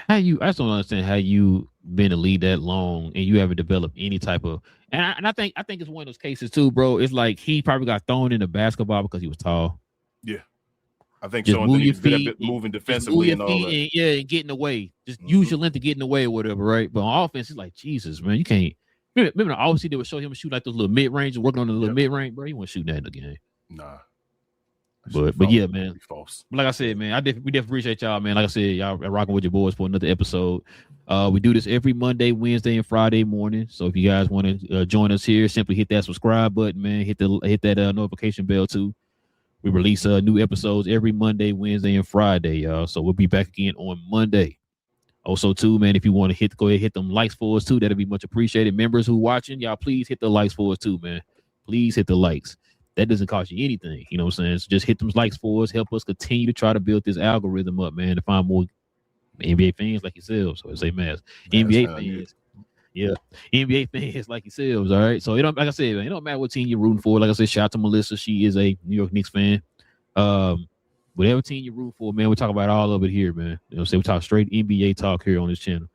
I just don't understand how you been to lead that long and you haven't developed any type of. And I think it's one of those cases too, bro. It's like he probably got thrown into basketball because he was tall. Yeah, I think so. And then he was good at moving defensively and all that. And getting away. Just use your length to getting away or whatever, right? But on offense, it's like, Jesus, man, you can't. Remember, obviously they would show him shoot like those little mid range, working on the little mid range, bro. He wasn't shooting that in the game. Nah. But yeah, man. False. But like I said, man, we definitely appreciate y'all, man. Like I said, y'all are rocking with your boys for another episode. We do this every Monday, Wednesday, and Friday morning. So if you guys want to join us here, simply hit that subscribe button, man. Hit that notification bell too. We release new episodes every Monday, Wednesday, and Friday, y'all. So we'll be back again on Monday. Also, too, man, if you want to go ahead hit them likes for us too, that'd be much appreciated. Members who watching, y'all, please hit the likes for us too, man. Please hit the likes. That doesn't cost you anything, you know what I'm saying? So just hit them likes for us. Help us continue to try to build this algorithm up, man, to find more NBA fans like yourselves. So I say, man, NBA fans. Yeah, NBA fans like yourselves, all right? So, like I said, man, it don't matter what team you're rooting for. Like I said, shout out to Melissa. She is a New York Knicks fan. Whatever team you root for, man, we talk about all of it here, man. You know what I'm saying? We talk straight NBA talk here on this channel.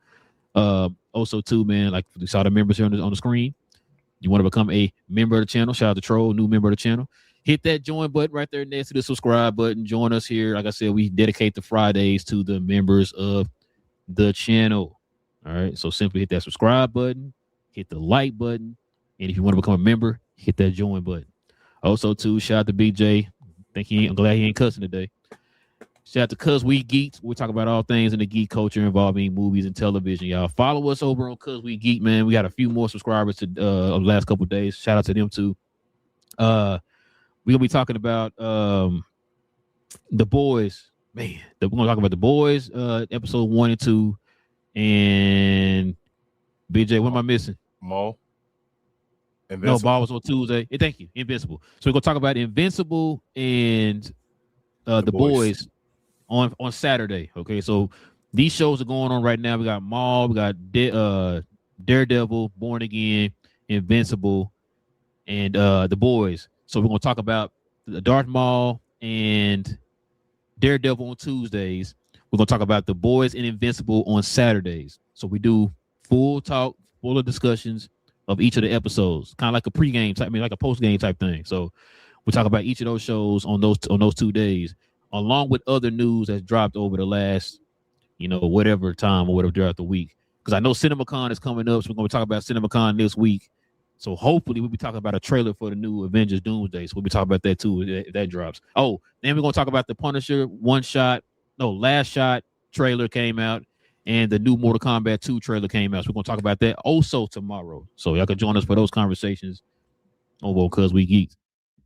Also, too, man, like we saw the members here on the screen. You want to become a member of the channel, shout out to Troll, new member of the channel. Hit that join button right there next to the subscribe button. Join us here. Like I said, we dedicate the Fridays to the members of the channel. All right, so simply hit that subscribe button, hit the like button, and if you want to become a member, hit that join button. Also, too, shout out to BJ. I'm glad he ain't cussing today. Shout out to Cuz We Geeks. We talk about all things in the geek culture involving movies and television, y'all. Follow us over on Cuz We Geek, man. We got a few more subscribers to the last couple of days. Shout out to them too. We're gonna be talking about The Boys, man. We're gonna talk about The Boys, episode 1 and 2. And BJ, what am I missing? Maul. No, Ball was on Tuesday. Hey, thank you. Invincible. So we're gonna talk about Invincible and the boys on Saturday. Okay, so these shows are going on right now. We got Maul, we got Daredevil, Born Again, Invincible, and the boys. So we're gonna talk about the Darth Maul and Daredevil on Tuesdays. We're gonna talk about the boys and Invincible on Saturdays. So we do full talk spoiler discussions of each of the episodes, kind of like a pregame type, like a post-game type thing. So we talk about each of those shows on those 2 days, along with other news that's dropped over the last, whatever time or whatever throughout the week. Because I know CinemaCon is coming up, so we're going to talk about CinemaCon this week. So hopefully we'll be talking about a trailer for the new Avengers Doomsday. So we'll be talking about that too if that drops. Oh, then we're going to talk about the Punisher Last Shot trailer came out, and the new Mortal Kombat 2 trailer came out. So we're going to talk about that also tomorrow. So y'all can join us for those conversations over on Cuz We Geeks.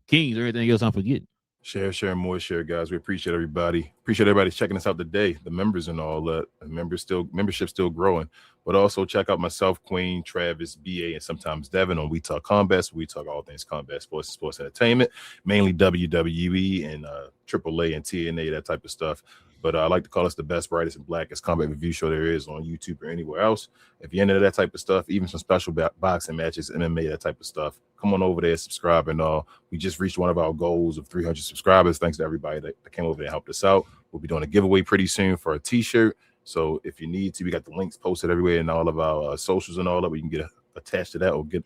Kings, or anything else I'm forgetting? Share, more share, guys. We appreciate everybody. Appreciate everybody checking us out today. The members and all that. Membership still growing. But also check out myself, Queen, Travis, BA, and sometimes Devin on We Talk Combat. So we talk all things combat sports and sports entertainment, mainly WWE and AAA and TNA, that type of stuff. But I like to call us the best, brightest, and blackest combat review show there is on YouTube or anywhere else. If you're into that type of stuff, even some special boxing matches, MMA, that type of stuff, come on over there, subscribe and all. We just reached one of our goals of 300 subscribers. Thanks to everybody that came over there and helped us out. We'll be doing a giveaway pretty soon for a T-shirt. So if you need to, we got the links posted everywhere in all of our socials and all that. We can get attached to that, or get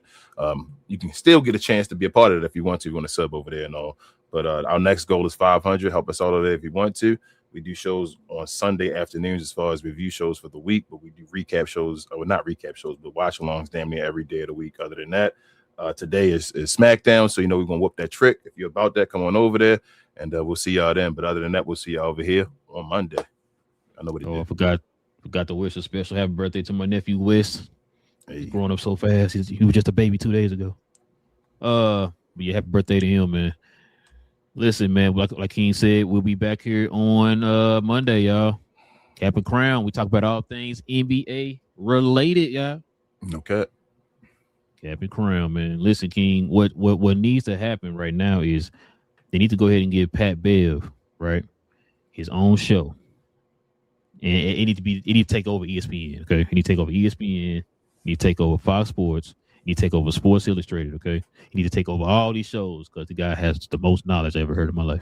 you can still get a chance to be a part of it if you want to. You want to sub over there and all. But our next goal is 500. Help us out over there if you want to. We do shows on Sunday afternoons as far as review shows for the week, but we do recap shows, or not recap shows, but watch alongs damn near every day of the week. Other than that, today is SmackDown, so we're going to whoop that trick. If you're about that, come on over there, and we'll see y'all then. But other than that, we'll see y'all over here on Monday. I know what he did. I forgot to wish a special happy birthday to my nephew Wes. He's growing up so fast. He was just a baby 2 days ago. But yeah, happy birthday to him, man. Listen, man, like King said, we'll be back here on Monday, y'all. Cap and Crown. We talk about all things NBA related, y'all. Okay. Cap and Crown, man. Listen, King, what needs to happen right now is they need to go ahead and give Pat Bev, right, his own show. And it need to take over ESPN, okay? He need to take over ESPN. He need to take over Fox Sports. He need to take over Sports Illustrated, okay? He need to take over all these shows because the guy has the most knowledge I ever heard in my life.